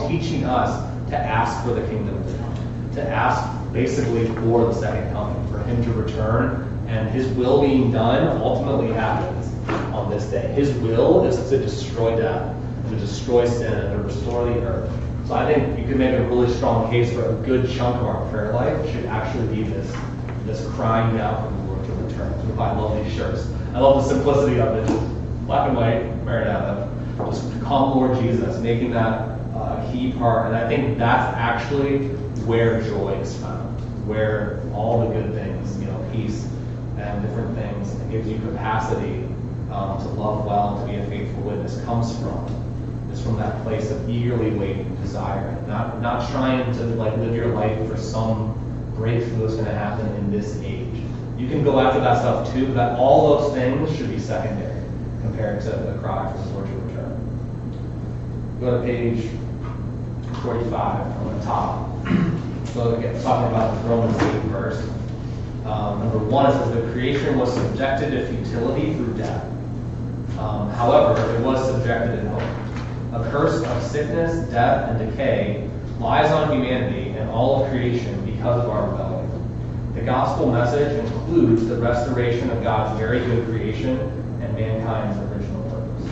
teaching us to ask for the kingdom to come, to ask basically for the second coming, for him to return, and his will being done ultimately happens on this day. His will is to destroy death, to destroy sin, and to restore the earth. So I think you could make a really strong case for a good chunk of our prayer life should actually be this crying out for the Lord to return. That's why I love these shirts. I love the simplicity of it, just black and white, Maranatha, just come Lord Jesus, making that a key part. And I think that's actually where joy is found, where all the good things, peace and different things, it gives you capacity to love well and to be a faithful witness comes from. It's from that place of eagerly waiting, desiring, not trying to like live your life for some breakthrough that's going to happen in this age. You can go after that stuff too, but all those things should be secondary compared to the cry for the Lord to return. Go to page 45 on the top. So again, talking about Romans 8 verse. Number 1, it says the creation was subjected to futility through death. However, it was subjected in hope. A curse of sickness, death, and decay lies on humanity and all of creation because of our rebellion. The gospel message includes the restoration of God's very good creation and mankind's original purpose.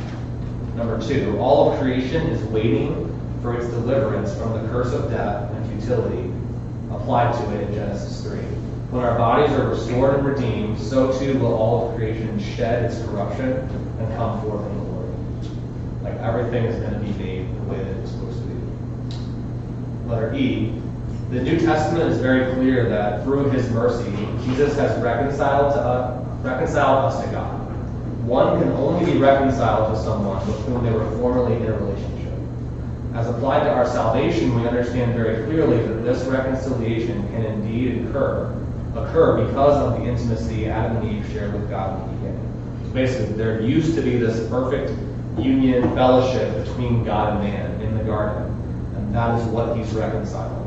Number 2, all of creation is waiting for its deliverance from the curse of death and futility applied to it in Genesis 3. When our bodies are restored and redeemed, so too will all of creation shed its corruption and come forth in glory. Like everything is going to be made the way that it's supposed to be. Letter E. The New Testament is very clear that through his mercy, Jesus has reconciled us to God. One can only be reconciled to someone with whom they were formerly in a relationship. As applied to our salvation, we understand very clearly that this reconciliation can indeed occur because of the intimacy Adam and Eve shared with God in the beginning. So basically, there used to be this perfect union, fellowship between God and man in the garden, and that is what he's reconciling.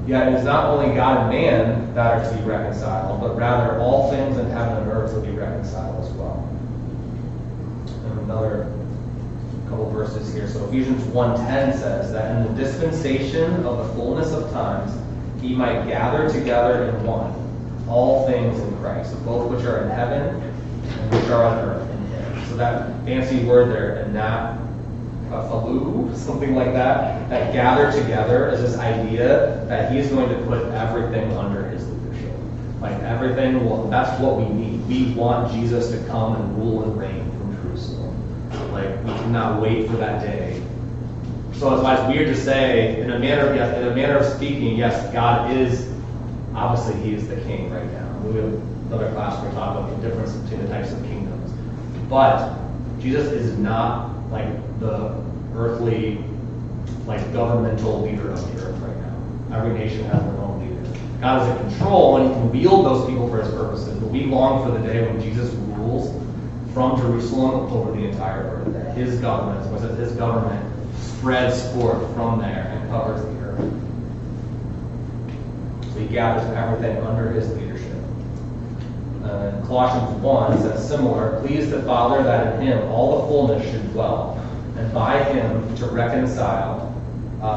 Yet it is not only God and man that are to be reconciled, but rather all things in heaven and earth will be reconciled as well. And another couple verses here. So Ephesians 1:10 says that in the dispensation of the fullness of times, he might gather together in one all things in Christ, both which are in heaven and which are on earth in him. So that fancy word there, anaphalu, something like that gather together is this idea that he's going to put everything under his leadership. Like everything, that's what we need. We want Jesus to come and rule and reign from Jerusalem. Like we cannot wait for that day. So it's why it's weird to say, in a manner of speaking, yes, God is, obviously he is the king right now. We have another class where we talk about the difference between the types of kingdoms. But Jesus is not like the earthly, like governmental leader of the earth right now. Every nation has their own leader. God is in control and he can wield those people for his purposes. But we long for the day when Jesus rules from Jerusalem over the entire earth. That his government, was that his government spreads forth from there and covers the earth. So he gathers everything under his leadership. Colossians 1 says similar, please the Father that in him all the fullness should dwell, and by him to reconcile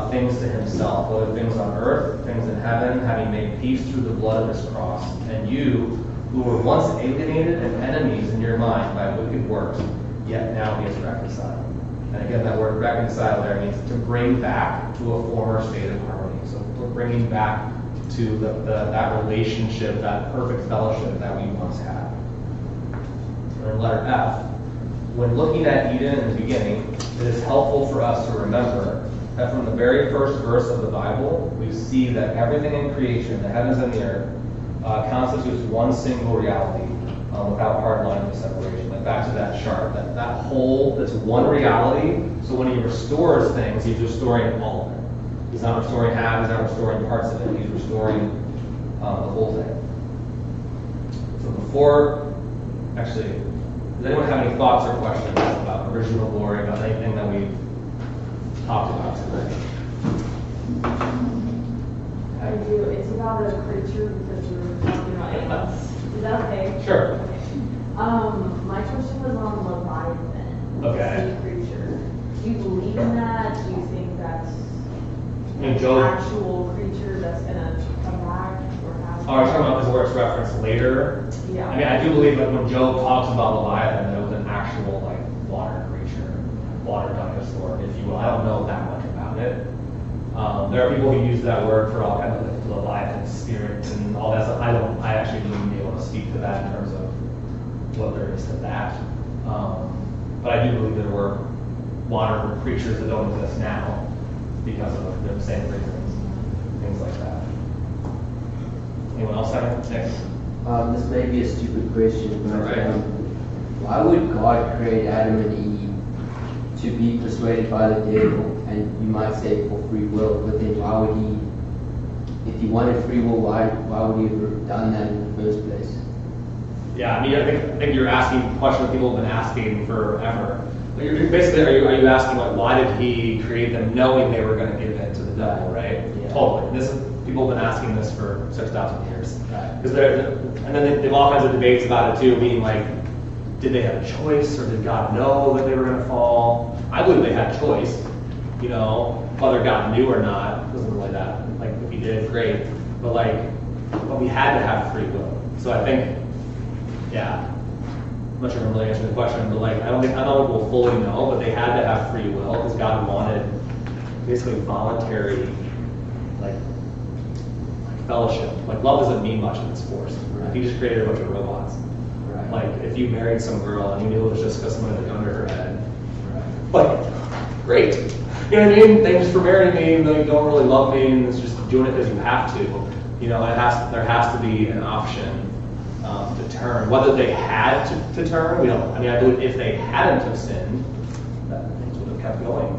things to himself, whether things on earth, things in heaven, having made peace through the blood of his cross. And you, who were once alienated and enemies in your mind by wicked works, yet now he is reconciled. And again, that word reconcile there means to bring back to a former state of harmony. So we're bringing back to that relationship, that perfect fellowship that we once had. And in letter F, when looking at Eden in the beginning, it is helpful for us to remember that from the very first verse of the Bible, we see that everything in creation, the heavens and the earth, constitutes one single reality without hard lines of separation. Like back to that chart, that whole, that's one reality. So when he restores things, he's restoring all of it. He's not restoring half, he's not restoring parts of it, he's restoring the whole thing. So before, actually, does anyone have any thoughts or questions about original glory, about anything that we've talked about today? I do. It's about a creature because we were talking about animals. Is that okay? Sure. Okay. My question was on Leviathan. Okay. Sea creature. Do you believe in that? Do you think that's In an Job? actual creature that's gonna come back or have? Oh, you're talking about this where it's referenced later? Yeah. I mean, I do believe that when Job talks about Leviathan, that it was an actual, like, water creature, water dinosaur, if you will. I don't know that much about it. There are people who use that word for all kinds of like Leviathan spirits and all that stuff. I actually wouldn't be able to speak to that in terms of what there is to that. But I do believe there were water creatures that don't exist now because of the same reasons, things like that. Anyone else have anything? This may be a stupid question, but Alright. why would God create Adam and Eve to be persuaded by the devil? And you might say for free will, but then why would he, if he wanted free will, why would he have done that in the first place? Yeah, I mean, I think you're asking a question that people have been asking forever. Like, basically, are you asking like why did he create them knowing they were going to give in to the devil, right? Yeah. Totally. People have been asking this for 6,000 years. Right. Because and then they have all kinds of debates about it too, being like, did they have a choice or did God know that they were going to fall? I believe they had choice. You know, whether God knew or not doesn't really that. Like if he did, great. But we had to have free will. So I think, yeah. I'm not sure if I'm really answering the question, but like I don't think we'll fully know, but they had to have free will because God wanted basically voluntary like fellowship. Like love doesn't mean much if it's forced. Right. If you just created a bunch of robots. Right. Like if you married some girl and you knew it was just because someone had a gun to her head. Right. Like, great. You know what I mean? Thanks for marrying me, even though you don't really love me, and it's just doing it because you have to. You know, there has to be an option to turn. Whether they had to turn, we don't. I mean, I believe if they hadn't have sinned, that things would have kept going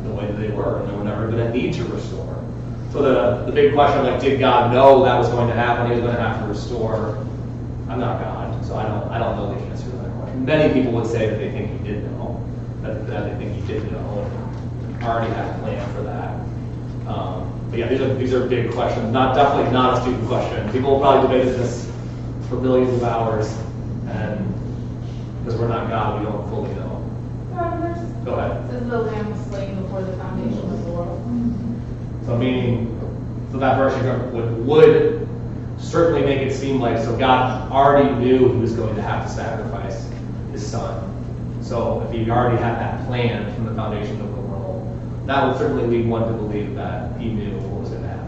the way that they were, and they were never going to need to restore. So the big question, like, did God know that was going to happen? He was going to have to restore. I'm not God, so I don't know the answer to that question. Many people would say that they think He did know, that they think He did know, and already had a plan for that. But yeah, these are big questions. Definitely not a stupid question. People will probably debate this for billions of hours, and because we're not God, we don't fully know. Go ahead. It says the lamb was slain before the foundation of the world. So that verse would certainly make it seem like, so God already knew He was going to have to sacrifice His Son. So if He already had that plan from the foundation of the world, that would certainly lead one to believe that He knew what was going to happen.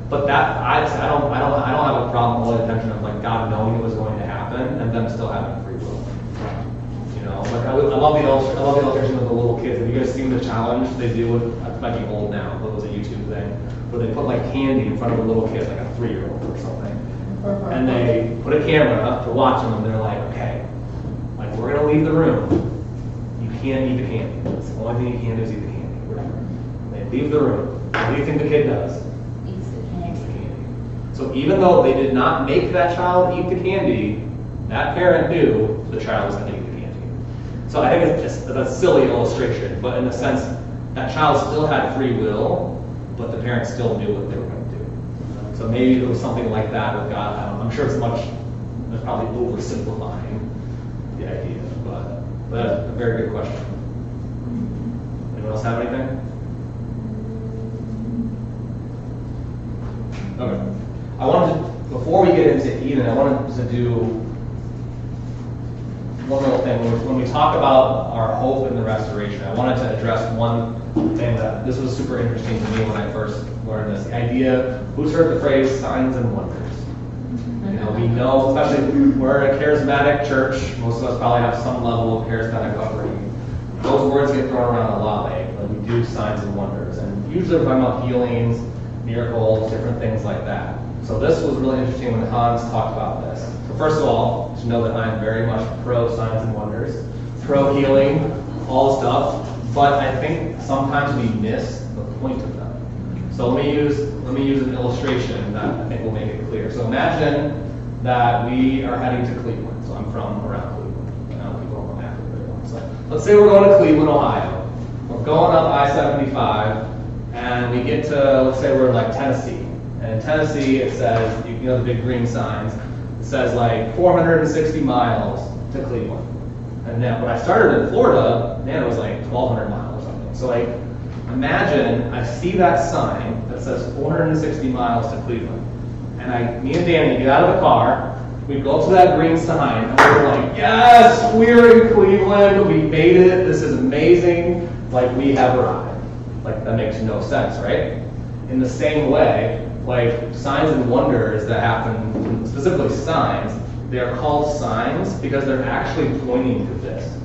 But that I don't have a problem with the intention of like God knowing it was going to happen and them still having free will. You know, like I love the illustration of the little kids. Have you guys seen the challenge they do with? It might be old now, but it was a YouTube thing where they put like candy in front of a little kid, like a 3-year-old or something, and they put a camera to watch them. And they're like, okay, like we're gonna leave the room. You can't eat the candy. It's the only thing you can do is eat the candy. Whatever. They leave the room. What do you think the kid does? Eats the candy. So even though they did not make that child eat the candy, that parent knew the child was going to eat the candy. So I think it's just a silly illustration, but in the sense that child still had free will, but the parents still knew what they were going to do. So maybe it was something like that with God. I'm sure it's probably oversimplifying the idea, but that's a very good question. Anyone else have anything? Okay. Before we get into Eden, I wanted to do one little thing. When we talk about our hope in the restoration, I wanted to address one thing that this was super interesting to me when I first learned this. The idea, who's heard the phrase signs and wonders? You know, we know, especially we're a charismatic church, most of us probably have some level of charismatic upbringing. Those words get thrown around a lot lately, but we do signs and wonders. And usually we're talking about healings, miracles, different things like that. So this was really interesting when Hans talked about this. So first of all, you should know that I'm very much pro signs and wonders, pro healing, all stuff. But I think sometimes we miss the point of them. So let me use an illustration that I think will make it clear. So imagine that we are heading to Cleveland. So I'm from around Cleveland. I know people don't act very well. So let's say we're going to Cleveland, Ohio. We're going up I-75, and we get to, let's say we're in like Tennessee. And in Tennessee, it says, you know the big green signs, it says like 460 miles to Cleveland. And then when I started in Florida, man, it was like 1,200 miles or something. So like, imagine I see that sign that says 460 miles to Cleveland. And me and Danny get out of the car, we go up to that green sign, and we're like, yes, we're in Cleveland, we made it, this is amazing, like we have arrived. Like that makes no sense, right? In the same way, like signs and wonders that happen, specifically signs, they're called signs because they're actually pointing to this.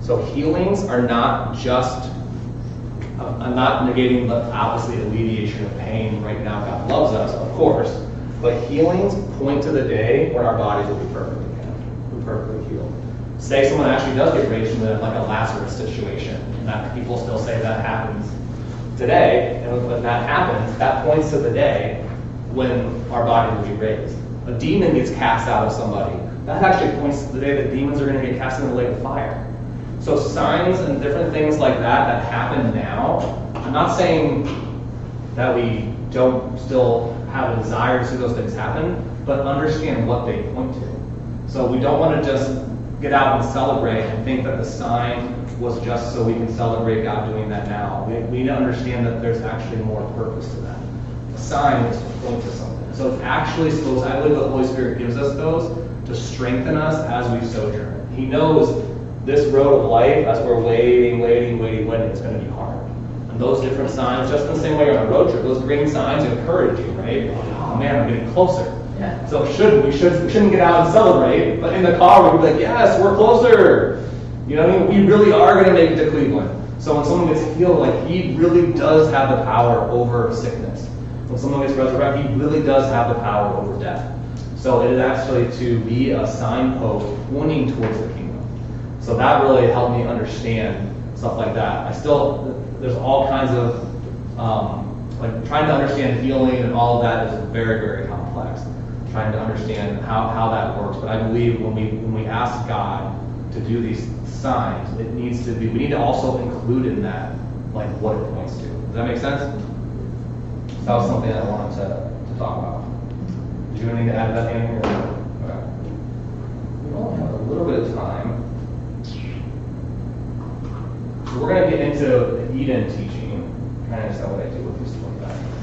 So healings are not just, I'm not negating the obviously alleviation of pain right now. God loves us, of course, but healings point to the day when our bodies will be perfectly healed. Say someone actually does get raised from like a Lazarus situation, and that people still say that happens today, and when that happens, that points to the day when our body will be raised. A demon gets cast out of somebody, that actually points to the day that demons are going to get cast in the lake of fire. So signs and different things like that happen now, I'm not saying that we don't still have a desire to see those things happen, but understand what they point to. So we don't want to just get out and celebrate and think that the sign was just so we can celebrate God doing that now. We need to understand that there's actually more purpose to that. The sign is to point to something. So it's actually supposed, I believe the Holy Spirit gives us those to strengthen us as we sojourn. He knows this road of life, as we're waiting, it's going to be hard. And those different signs, just in the same way on a road trip, those green signs encourage you, right? Oh man, I'm getting closer. Yeah. So we shouldn't get out and celebrate, but in the car we'll be like, yes, we're closer. You know what I mean? We really are going to make it to Cleveland. So when someone gets healed, like he really does have the power over sickness. When someone gets resurrected, he really does have the power over death. So it is actually to be a signpost pointing towards the kingdom. So that really helped me understand stuff like that. There's all kinds of, like trying to understand healing and all of that is very, very complex. Trying to understand how that works. But I believe when we ask God to do these signs, we need to also include in that, like what it points to. Does that make sense? That was something I wanted to talk about. Did you have anything to add to that, Andy? Okay. We only have a little bit of time. So we're going to get into the Eden teaching. Kind of just what I do with this 25 minutes.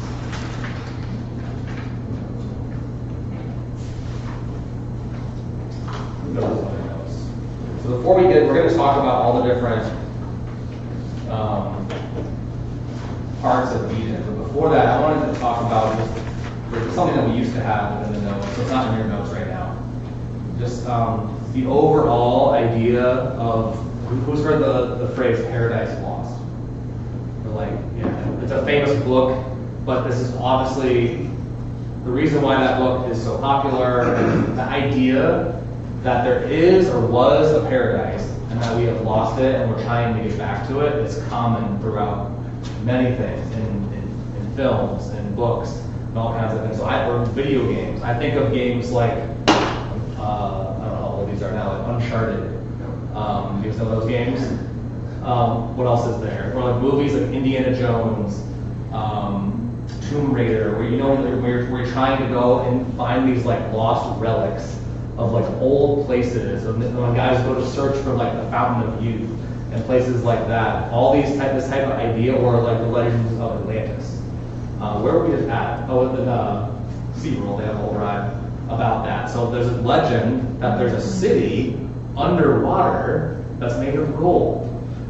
So before we're going to talk about all the different parts of Eden. But before that, I wanted to talk about just something that we used to have in the notes. So it's not in your notes right now. Just the overall idea of, who's heard the phrase Paradise Lost? Or like, yeah, it's a famous book, but this is obviously the reason why that book is so popular. The idea that there is or was a paradise and that we have lost it and we're trying to get back to it is common throughout many things in films and books. and all kinds of things. So or video games. I think of games like, I don't know what these are now, like Uncharted. You guys know those games? What else is there? Or like movies like Indiana Jones, Tomb Raider, where where you're trying to go and find these like lost relics of like old places, and when guys go to search for like the Fountain of Youth and places like that. All this type of idea, or like the Legends of Atlantis. Where were we just at? Oh, at the SeaWorld, they have a whole ride about that. So there's a legend that there's a city underwater that's made of gold.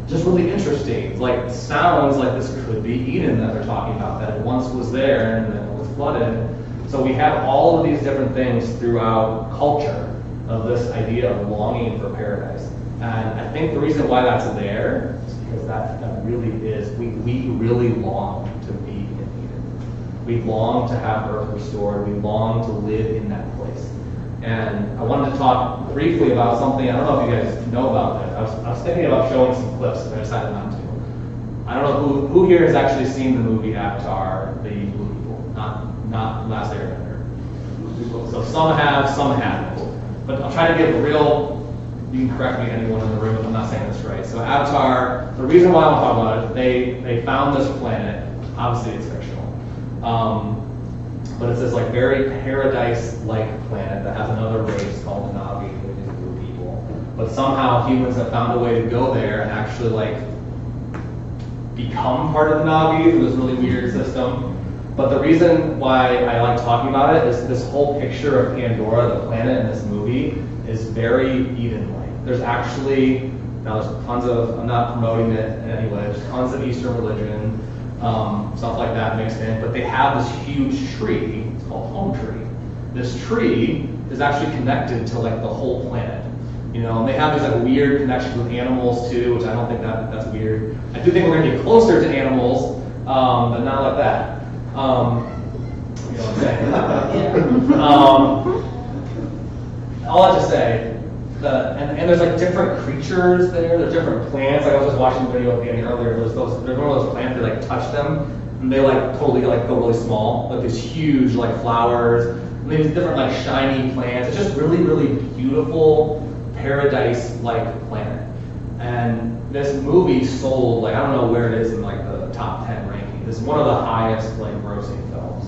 Just really interesting. It's like, sounds like this could be Eden that they're talking about, that it once was there and then it was flooded. So we have all of these different things throughout culture of this idea of longing for paradise. And I think the reason why that's there is because that really is, we really long to be in Eden. We long to have earth restored. We long to live in that place. And I wanted to talk briefly about something. I don't know if you guys know about this. I was thinking about showing some clips, but I decided not to. I don't know who here has actually seen the movie Avatar, the Blue People, not Last Airbender. So some have, some haven't. But I'll try to get real. You can correct me, anyone in the room, if I'm not saying this right. So Avatar, the reason why I want to talk about it, they found this planet. Obviously, it's fictional. But it's this like very paradise-like planet that has another race called the Na'vi, which is blue people. But somehow humans have found a way to go there and actually like become part of the Na'vi through this really weird system. But the reason why I like talking about it is this whole picture of Pandora, the planet in this movie, is very Eden-like. There's actually, now there's tons of, I'm not promoting it in any way, there's tons of Eastern religion, stuff like that mixed in, but they have this huge tree, it's called Home Tree. This tree is actually connected to like the whole planet. You know, and they have these like weird connections with animals too, which I don't think that's weird. I do think we're gonna get closer to animals, but not like that. You know what I'm saying? All that to say, and there's like different creatures there, there's different plants. Like I was just watching a video of Danny earlier, there's one of those plants that like touch them, and they like totally like go really small, like these huge like flowers, and these different like shiny plants. It's just really, really beautiful, paradise-like planet. And this movie sold, like I don't know where it is in like the top 10 ranking. This is one of the highest like grossing films,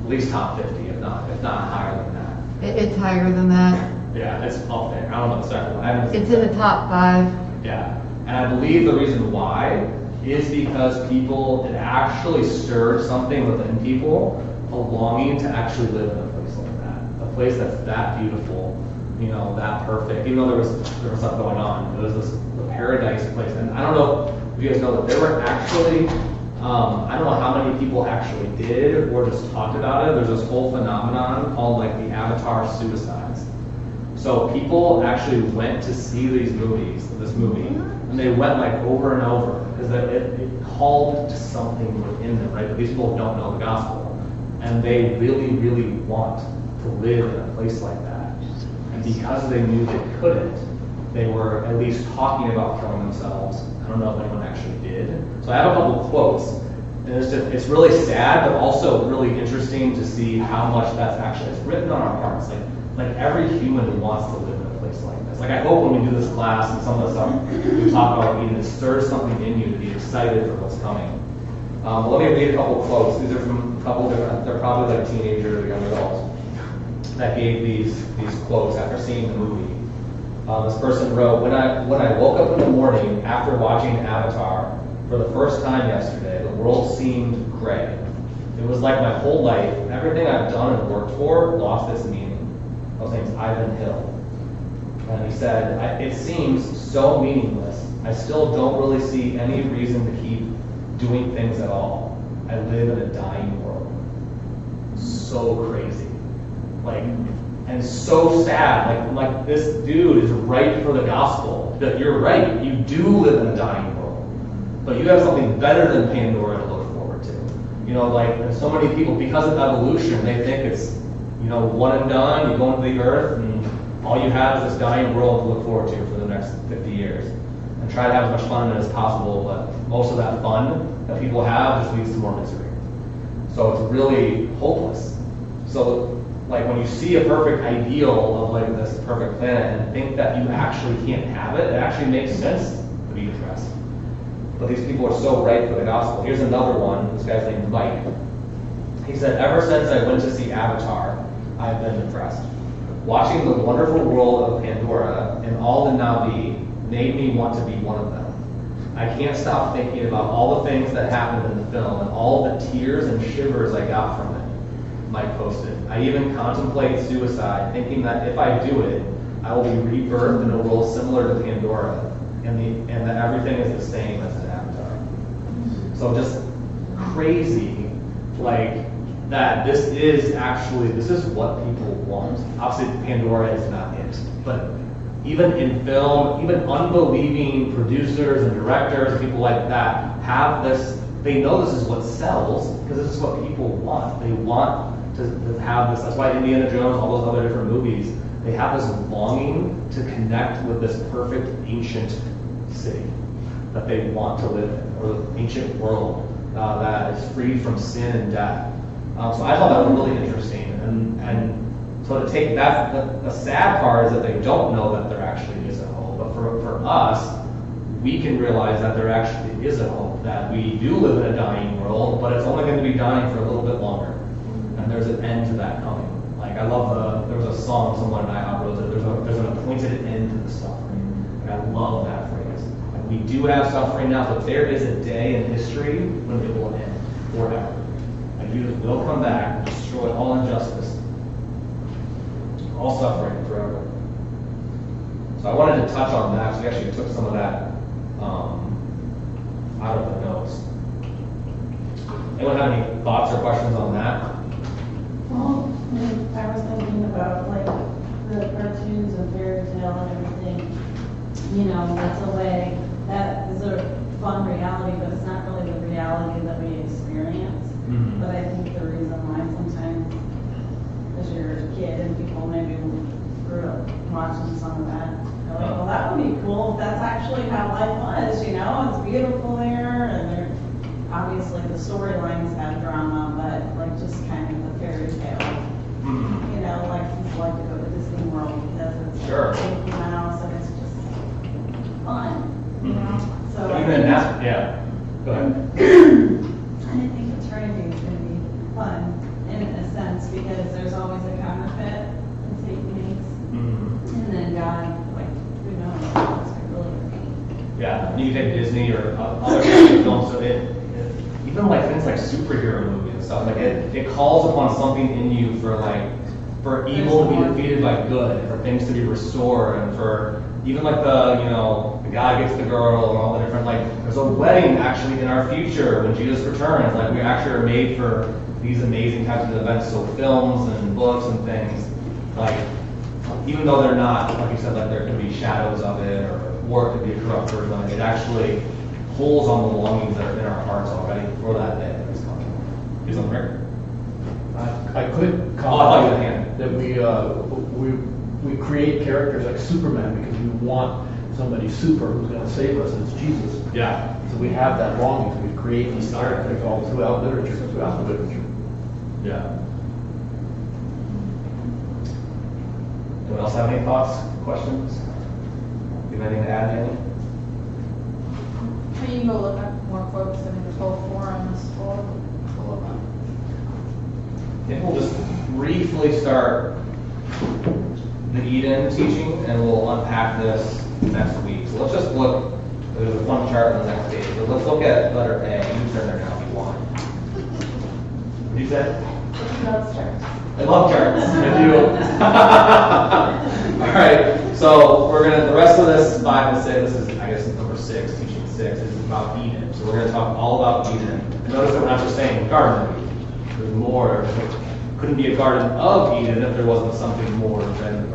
at least top 50, if not higher than that. It's higher than that. Yeah, it's up there. I don't know the second one. I haven't seen It's in the top 5. Yeah, and I believe the reason why is because it actually stirred something within people, a longing to actually live in a place like that, a place that's that beautiful, you know, that perfect. Even though there was stuff going on, it was this paradise place. And I don't know if you guys know that there were actually, I don't know how many people actually did or just talked about it. There's this whole phenomenon called like the Avatar suicides. So people actually went to see this movie, and they went like over and over because it called to something within them, right? But these people don't know the gospel, and they really, really want to live in a place like that. And because they knew they couldn't, they were at least talking about killing themselves. I don't know if anyone actually did. So I have a couple quotes, and it's really sad, but also really interesting to see how much it's written on our hearts. Like every human wants to live in a place like this. Like I hope when we do this class and some of the stuff we talk about, it stirs something in you to be excited for what's coming. Let me read a couple quotes. These are from a couple different, they're probably like teenagers or young adults that gave these quotes after seeing the movie. This person wrote, when I woke up in the morning after watching Avatar for the first time yesterday, the world seemed gray. It was like my whole life, everything I've done and worked for lost its meaning. His name's Ivan Hill. And he said, it seems so meaningless. I still don't really see any reason to keep doing things at all. I live in a dying world. So crazy. And so sad. Like this dude is right for the gospel. That you're right, you do live in a dying world. But you have something better than Pandora to look forward to. You know, like so many people, because of evolution, they think it's, you know, one and done, you go into the earth, and all you have is this dying world to look forward to for the next 50 years. And try to have as much fun in it as possible, but most of that fun that people have just leads to more misery. So it's really hopeless. So like when you see a perfect ideal of like this perfect planet and think that you actually can't have it, it actually makes sense to be depressed. But these people are so ripe for the gospel. Here's another one, this guy's named Mike. He said, ever since I went to see Avatar, I've been depressed. Watching the wonderful world of Pandora and all the Na'vi made me want to be one of them. I can't stop thinking about all the things that happened in the film and all the tears and shivers I got from it, Mike posted. I even contemplate suicide, thinking that if I do it, I will be rebirthed in a world similar to Pandora, and that everything is the same as in Avatar. So just crazy, like, that this is what people want. Obviously, Pandora is not it, but even in film, even unbelieving producers and directors, people like that, have this, they know this is what sells, because this is what people want. They want to have this, that's why Indiana Jones, all those other different movies, they have this longing to connect with this perfect ancient city that they want to live in, or the ancient world that is free from sin and death. So I thought that was really interesting, and so to take that, the sad part is that they don't know that there actually is a hope, but for us, we can realize that there actually is a hope, that we do live in a dying world, but it's only going to be dying for a little bit longer, and there's an end to that coming. Like, I love there was a song someone in IHOP wrote, there's an appointed end to the suffering. Like, I love that phrase. Like, we do have suffering now, but there is a day in history when it will end forever. Like, Jesus will come back and destroy all injustice, all suffering forever. So I wanted to touch on that, because we actually took some of that out of the notes. Anyone have any thoughts or questions on that? Well, I was thinking about like the cartoons and fairy tale and everything. You know, that's a way, that is a fun reality, but it's not really the reality that we experience. Mm-hmm. But I think the reason why sometimes, as you're a kid and people maybe grew up watching some of that, they're like, well, that would be cool if that's actually how life was, you know, it's beautiful there, and they're, obviously the storylines have drama, but like just kind of the fairy tale. Mm-hmm. You know, like people like to go to Disney World because it's Sure. like Mickey Mouse and it's just fun, you know? So I Even think- that, yeah. Go ahead. I think eternity is gonna be fun in a sense because there's always a counterfeit and techniques. Mm-hmm. And then God, like, who knows, what's really great. Yeah, you can take Disney or other films, so even like things like superhero movies and stuff, like it calls upon something in you for evil to be defeated by good, for things to be restored, and for even like the guy gets the girl and all the different, like, there's a wedding actually in our future when Jesus returns. Like, we actually are made for these amazing types of events. So films and books and things, like, even though they're not, like you said, like there could be shadows of it, or it could be a corrupt version of it, it actually pulls on the longings that are in our hearts already for that day that is coming. Is that right? I could Oh, I like the hand. that we create characters like Superman because we want somebody super who's going to save us, and it's Jesus. Yeah. So we have that longing, so we create these characters all throughout literature, throughout the literature. Yeah. Anyone else have any thoughts, questions? Do you have anything to add, Danny? You can go look up more quotes, I mean, there's whole forums full of them. I think we'll just briefly start the Eden teaching, and we'll unpack this next week. So let's just look, there's one chart on the next page, but let's look at letter A. You can turn there now if you want. What did you say? Love starts. I love charts. I do. All right. So the rest of this 5 and 6, this is, I guess, number 6, teaching 6, is about Eden. So we're going to talk all about Eden. And notice that we're not just saying Garden of Eden. There's more. There couldn't be a Garden of Eden if there wasn't something more than the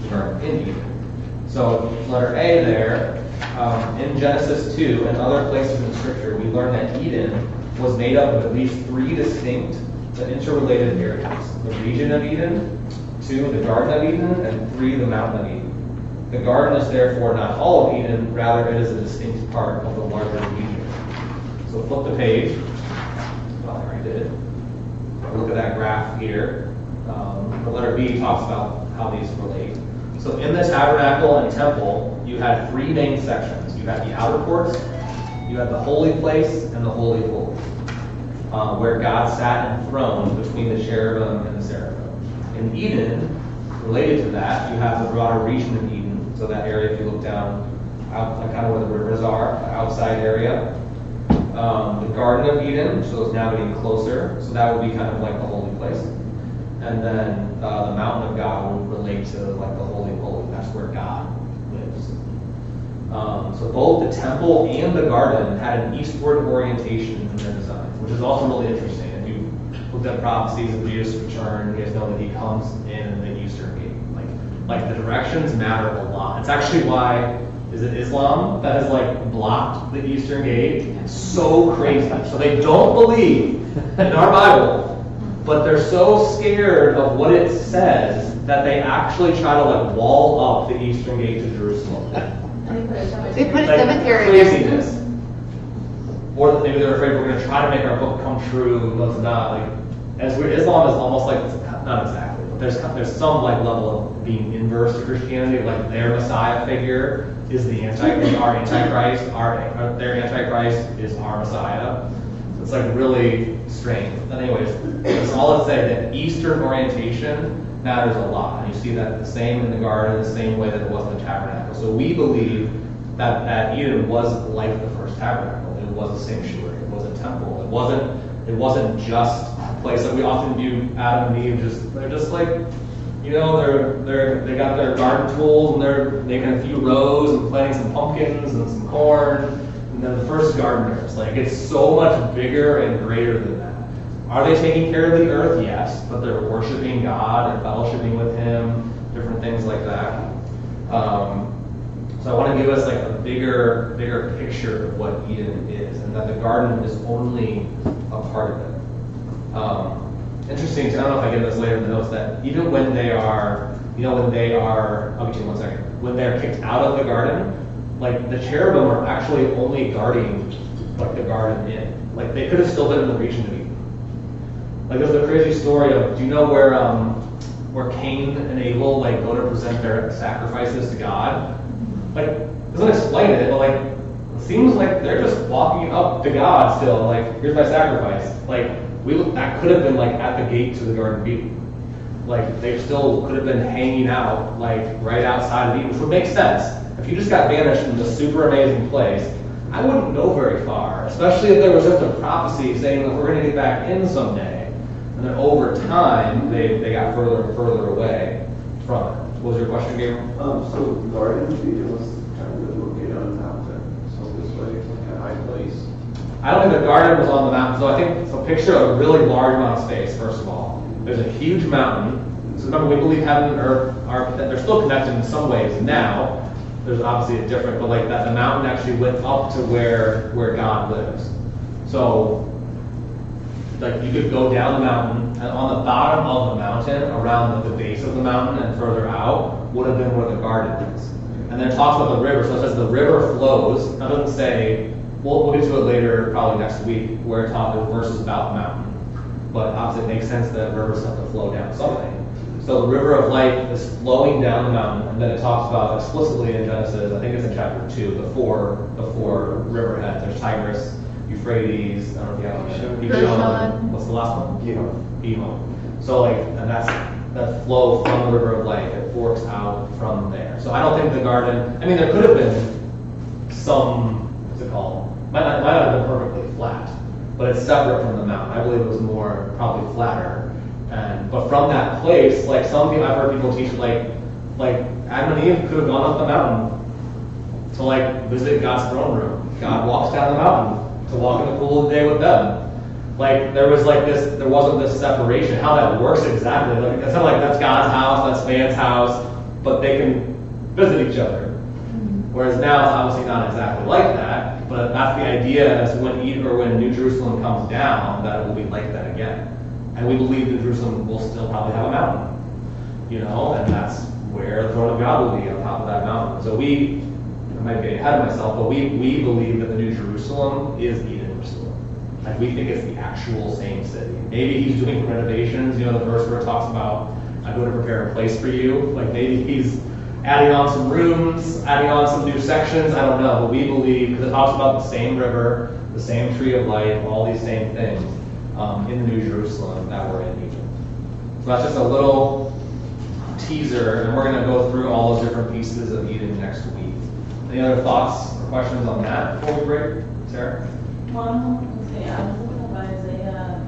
Garden in Eden. So letter A there, in Genesis 2 and other places in Scripture, we learn that Eden was made up of at least 3 distinct but interrelated areas. The region of Eden, 2, the Garden of Eden, and 3, the Mountain of Eden. The garden is therefore not all of Eden, rather it is a distinct part of the larger region. So flip the page. Well, I already did it. look at that graph here. The letter B talks about how these relate. So in the tabernacle and temple, you had three main sections. You had the outer courts, you had the holy place, and the holy of holies, where God sat enthroned between the cherubim and the seraphim. In Eden, related to that, you have the broader region of Eden. So that area, if you look down, out, like kind of where the rivers are, the outside area. The Garden of Eden, so it's now getting closer. So that would be kind of like the holy place. And then the mountain of God would relate to like the holy of holies. That's where God lives. So both the temple and the garden had an eastward orientation in their designs, which is also really interesting. If you looked at prophecies of Jesus' return, you guys know that he comes in the eastern gate. Like the directions matter a lot. It's actually why, is it Islam that has like blocked the eastern gate? It's so crazy. So they don't believe in our Bible, but they're so scared of what it says that they actually try to like wall up the eastern gate to Jerusalem. They put a Like, cemetery. craziness. Or that maybe they're afraid we're going to try to make our book come true, but it's not. Like, Islam is almost like, not exactly, but there's some like level of being inverse to Christianity. Like their Messiah figure is our Antichrist, their Antichrist is our Messiah. So it's like really strange. But anyways, that's all to say that Eastern orientation matters a lot. And you see that the same in the garden, the same way that it was in the tabernacle. So we believe that Eden was like the first tabernacle. It was a sanctuary. It was a temple. It wasn't just a place that we often view Adam and Eve. They're just like, you know, they got their garden tools and they're making a few rows and planting some pumpkins and some corn. And then the first gardeners, like it's so much bigger and greater than that. Are they taking care of the earth? Yes, but they're worshiping God and fellowshipping with Him, different things like that. So I want to give us like a bigger picture of what Eden is, and that the garden is only a part of it. Interesting, I don't know if I get this later in the notes, that even when they are, I'll get to you in 1 second. When they're kicked out of the garden, like the cherubim are actually only guarding like the garden in. Like they could have still been in the region of Eden. Like there's a crazy story of, do you know where Cain and Abel like go to present their sacrifices to God? Like, it doesn't explain it, but like, it seems like they're just walking up to God still, like, here's my sacrifice. Like, that could have been like at the gate to the Garden of Eden. Like, they still could have been hanging out, like, right outside of Eden, which would make sense. If you just got banished from this super amazing place, I wouldn't go very far, especially if there was just a prophecy saying that we're going to get back in someday. And then over time, they got further and further away from it. What was your question, Gabriel? So the Garden of Eden was kind of located on a mountain, so this way, like a high place. I don't think the garden was on the mountain, so I think, so picture a really large amount of space, first of all. There's a huge mountain. So remember, we believe heaven and earth they're still connected in some ways now. There's obviously a different, but like that the mountain actually went up to where God lives. So, like you could go down the mountain, and on the bottom of the mountain, around the base of the mountain and further out, would have been where the garden is. And then it talks about the river, so it says the river flows. Now it doesn't say, we'll get to it later, probably next week, where it talks the verses about the mountain. But obviously it makes sense that rivers have to flow down something. So the river of life is flowing down the mountain, and then it talks about explicitly in Genesis, I think it's in chapter 2, the four riverheads. There's Tigris, Euphrates, I don't know if you have Gihon. What's the last one? Gihon. So like, and that flow from the river of life, it forks out from there. So I don't think the garden, I mean, there could have been some, what's it called? Might not have been perfectly flat, but it's separate from the mountain. I believe it was more probably flatter. But from that place, like some people, I've heard people teach like Adam and Eve could have gone up the mountain to like visit God's throne room. God walks down the mountain to walk in the cool of the day with them. Like there wasn't this separation. How that works exactly, like it's not like that's God's house, that's man's house, but they can visit each other. Whereas now it's obviously not exactly like that, but that's the idea as when New Jerusalem comes down, that it will be like that again. And we believe that Jerusalem will still probably have a mountain, and that's where the throne of God will be, on top of that mountain. So I might be ahead of myself, but we believe that the New Jerusalem is Eden Jerusalem. Like, we think it's the actual same city. Maybe he's doing renovations, you know, the verse where it talks about, I'm going to prepare a place for you. Like, maybe he's adding on some rooms, adding on some new sections, I don't know. But we believe, because it talks about the same river, the same tree of life, all these same things in the New Jerusalem that were in Egypt. So that's just a little teaser, and we're going to go through all those different pieces of Eden next week. Any other thoughts or questions on that before we break? Sarah? One, let's see, I was looking at Isaiah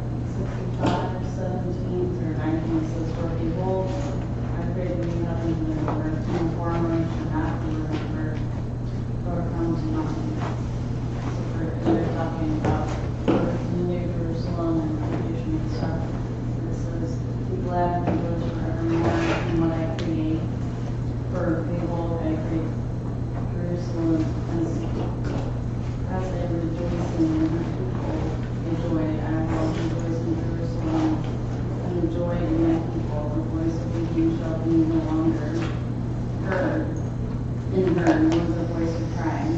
65:17 through 19, it says, "For behold, I created new heavens and new earth, and the former shall not be remembered, nor come to nothing." So they're talking about the New Jerusalem and creation and stuff. And it says, "Be glad and rejoice forevermore in what I create. For behold, I create Jerusalem as they rejoice in her people, they joy. I will rejoice in Jerusalem and joy in my people. The voice of weeping shall be no longer heard in her, nor the voice of crying."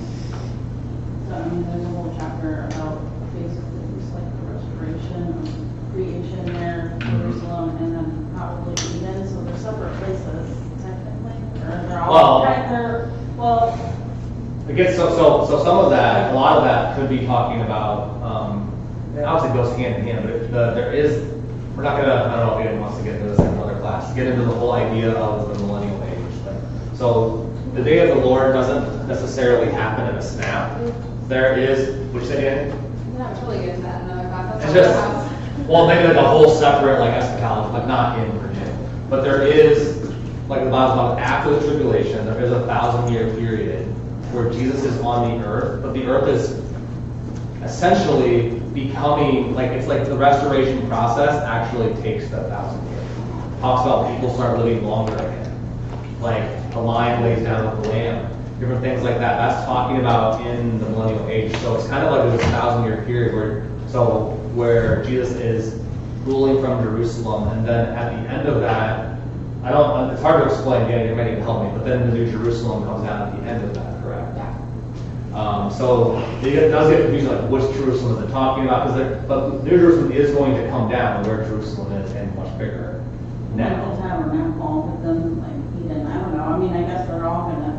So, I mean, there's a whole chapter about basically just like the restoration of creation there, Jerusalem, and then probably Eden. So they're separate places, technically. Or they're all well, It gets, so some of that, a lot of that could be talking about, and obviously it goes hand in hand, but there is, we're not gonna, I don't know if anyone wants to get into this in another class, get into the whole idea of the millennial age. So the day of the Lord doesn't necessarily happen in a snap. There is, which say again? We're not really getting that in another class. It's just, well, maybe like a whole separate like eschatology, like not in Virginia. But there is, like the Bible's about after the tribulation, there is a 1,000-year period where Jesus is on the earth, but the earth is essentially becoming, like it's like the restoration process actually takes the 1,000 years. Talks about people start living longer again. Like the lion lays down with the lamb, different things like that. That's talking about in the millennial age. So it's kind of like this 1,000-year period where Jesus is ruling from Jerusalem, and then at the end of that, it's hard to explain, Danny, you might need to help me, but then the New Jerusalem comes down at the end of that, correct? Yeah. So it does get confusing, like which Jerusalem is it talking about? But New Jerusalem is going to come down where Jerusalem is and much bigger like now. the tabernacle, but then like Eden, I don't know, I mean, I guess they're all gonna,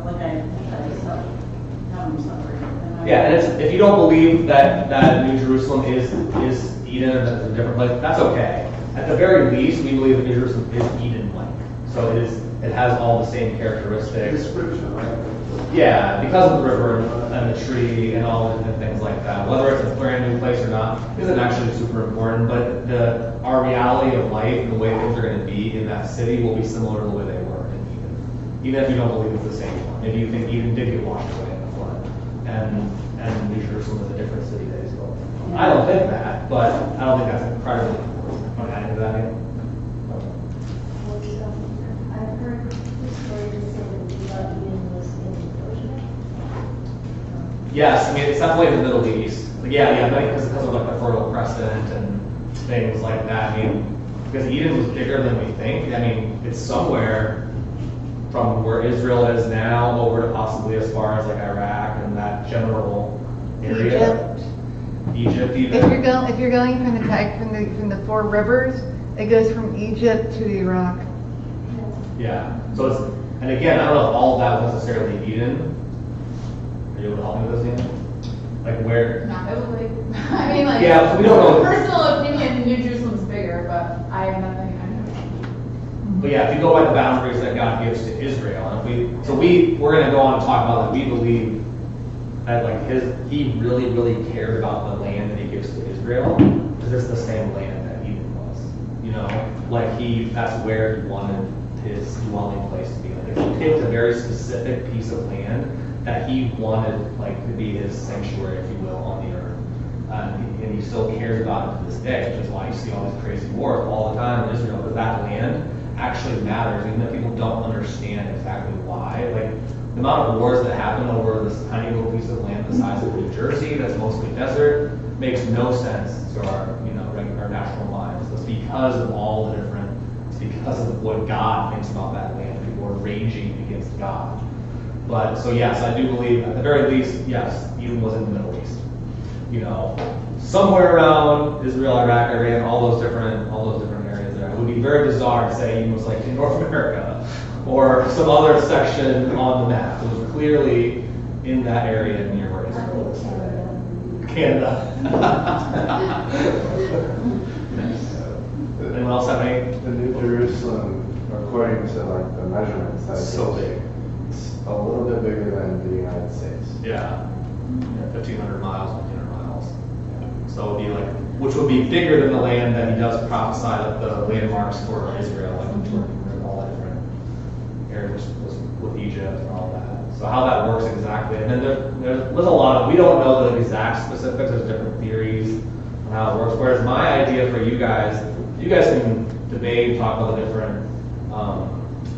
like I just have them separated. Yeah, and if you don't believe that New Jerusalem is Eden, that's a different place, that's okay. At the very least, we believe that New Jerusalem is Eden-like. So it has all the same characteristics. Description, right? Yeah, because of the river and the tree and all the different things like that. Whether it's a brand new place or not isn't actually super important, but our reality of life and the way things are going to be in that city will be similar to the way they were in Eden. Even if you don't believe it's the same one. Maybe you think Eden did get washed away in the flood, and New Jerusalem is a different city days ago. I don't think that, but I don't think that's incredibly important. Want to add into that, Ian? I've heard the story to say that Eden was in Persia. Yes, I mean, it's definitely in the Middle East. Yeah, because of like the Fertile Crescent and things like that. I mean, because Eden was bigger than we think. I mean, it's somewhere from where Israel is now over to possibly as far as like Iraq and that general area. Egypt even. If you're going from the four rivers, it goes from Egypt to Iraq. Yeah. So it's, and again, I don't know if all of that was necessarily Eden. Are you able to help me with this, Ian? Like where? Not biblically. I mean, like, yeah, we don't know. Personal opinion, New Jerusalem's bigger, but I have nothing. But yeah, if you go by the boundaries that God gives to Israel, and we're going to go on and talk about that. We believe that like he really, really cared about the land that he gives to Israel, because it's the same land that Eden was. You know, like that's where he wanted his dwelling place to be. Like he picked a very specific piece of land that he wanted like to be his sanctuary, if you will, on the earth. And he still cares about it to this day, which is why you see all these crazy wars all the time in Israel, because that land actually matters, even if people don't understand exactly why. Like the amount of wars that happen over this tiny little piece of land the size of New Jersey that's mostly desert makes no sense to our our national minds. It's because of all the different, it's because of what God thinks about that land. People are raging against God. But so yes, I do believe at the very least, yes, Eden was in the Middle East. somewhere around Israel, Iraq, Iran, all those different areas there. It would be very bizarre to say he was like in North America or some other section on the map. It was clearly in that area near where Israel is today. Canada. Anyone else have any? The New Jerusalem, according to like the measurements, that's So big. It's a little bit bigger than the United States. Yeah. 1,500 miles, 1,500 miles. So it would be like, which would be bigger than the land that he does prophesy, like the landmarks for Israel, like the Jordan River, all that different areas with Egypt and all that. So how that works exactly, and then there's a lot of, we don't know the exact specifics, there's different theories on how it works. Whereas my idea for you guys can debate, talk about the different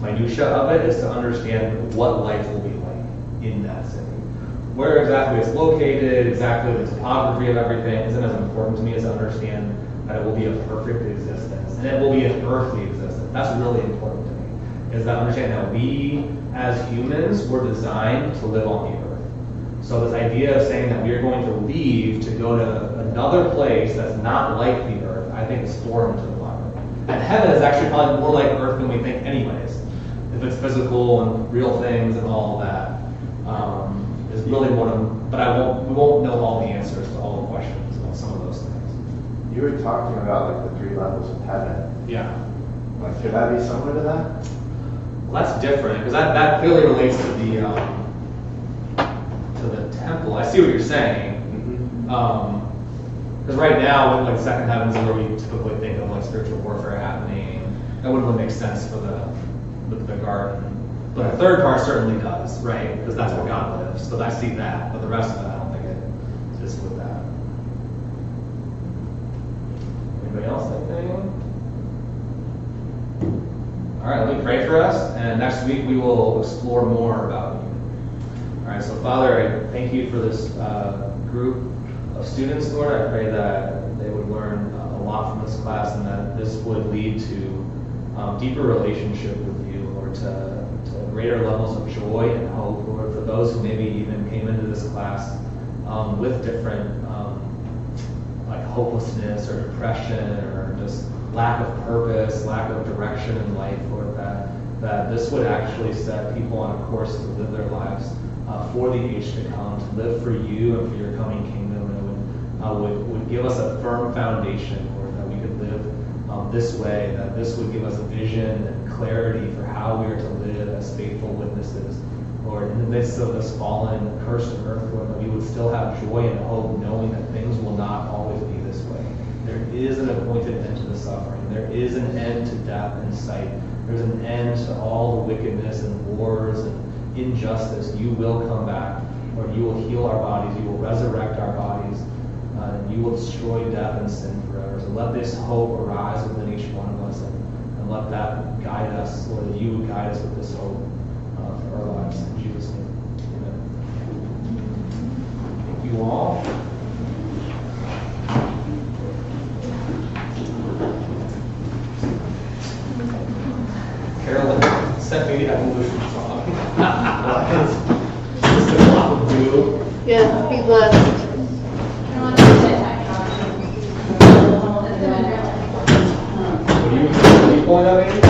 minutia of it, is to understand what life will be like in that city. Where exactly it's located, exactly the topography of everything isn't as important to me as to understand that it will be a perfect existence, and it will be an earthly existence. That's really important to me, is that understanding that we as humans were designed to live on the earth. So this idea of saying that we are going to leave to go to another place that's not like the earth, I think is foreign to the Bible. And heaven is actually probably more like earth than we think anyways. If it's physical and real things and all of that, is really one of, but we won't know all the answers to all the questions about some of those things. You were talking about like the 3 levels of heaven. Yeah. Like, could that be similar to that? Well, that's different, because that clearly relates to the temple. I see what you're saying. Because right now, with like second heavens is where we typically think of like spiritual warfare happening. That wouldn't really make sense for the garden. But the third part certainly does, right? Because that's where God lives. So I see that. But the rest of it, I don't think it is with that. Anybody else anything? All right, let me pray for us, and next week we will explore more about you. All right, so Father, I thank you for this group of students, Lord. I pray that they would learn a lot from this class, and that this would lead to deeper relationship with you, Lord, to greater levels of joy and hope, Lord, for those who maybe even came into this class with different like hopelessness or depression or just lack of purpose, lack of direction in life, Lord, that this would actually set people on a course to live their lives for the age to come, to live for you and for your coming kingdom, and would give us a firm foundation, Lord, that we could live this way, that this would give us a vision and clarity for how we are to live as faithful witnesses, Lord, in the midst of this fallen, cursed earth, Lord, that we would still have joy and hope, knowing that things will not always be this way. There is an appointed end to the suffering. There is an end to death in sight. There's an end to all the wickedness and wars and injustice. You will come back, Lord. You will heal our bodies. You will resurrect our bodies. And you will destroy death and sin forever. So let this hope arise within each one of us, and let that guide us, Lord, that you would guide us with this hope for our lives. In Jesus' name, amen. Thank you all. Carolyn sent me the evolution song. Just a lot of blue. Yes, be blessed. What are you pulling out, Amy?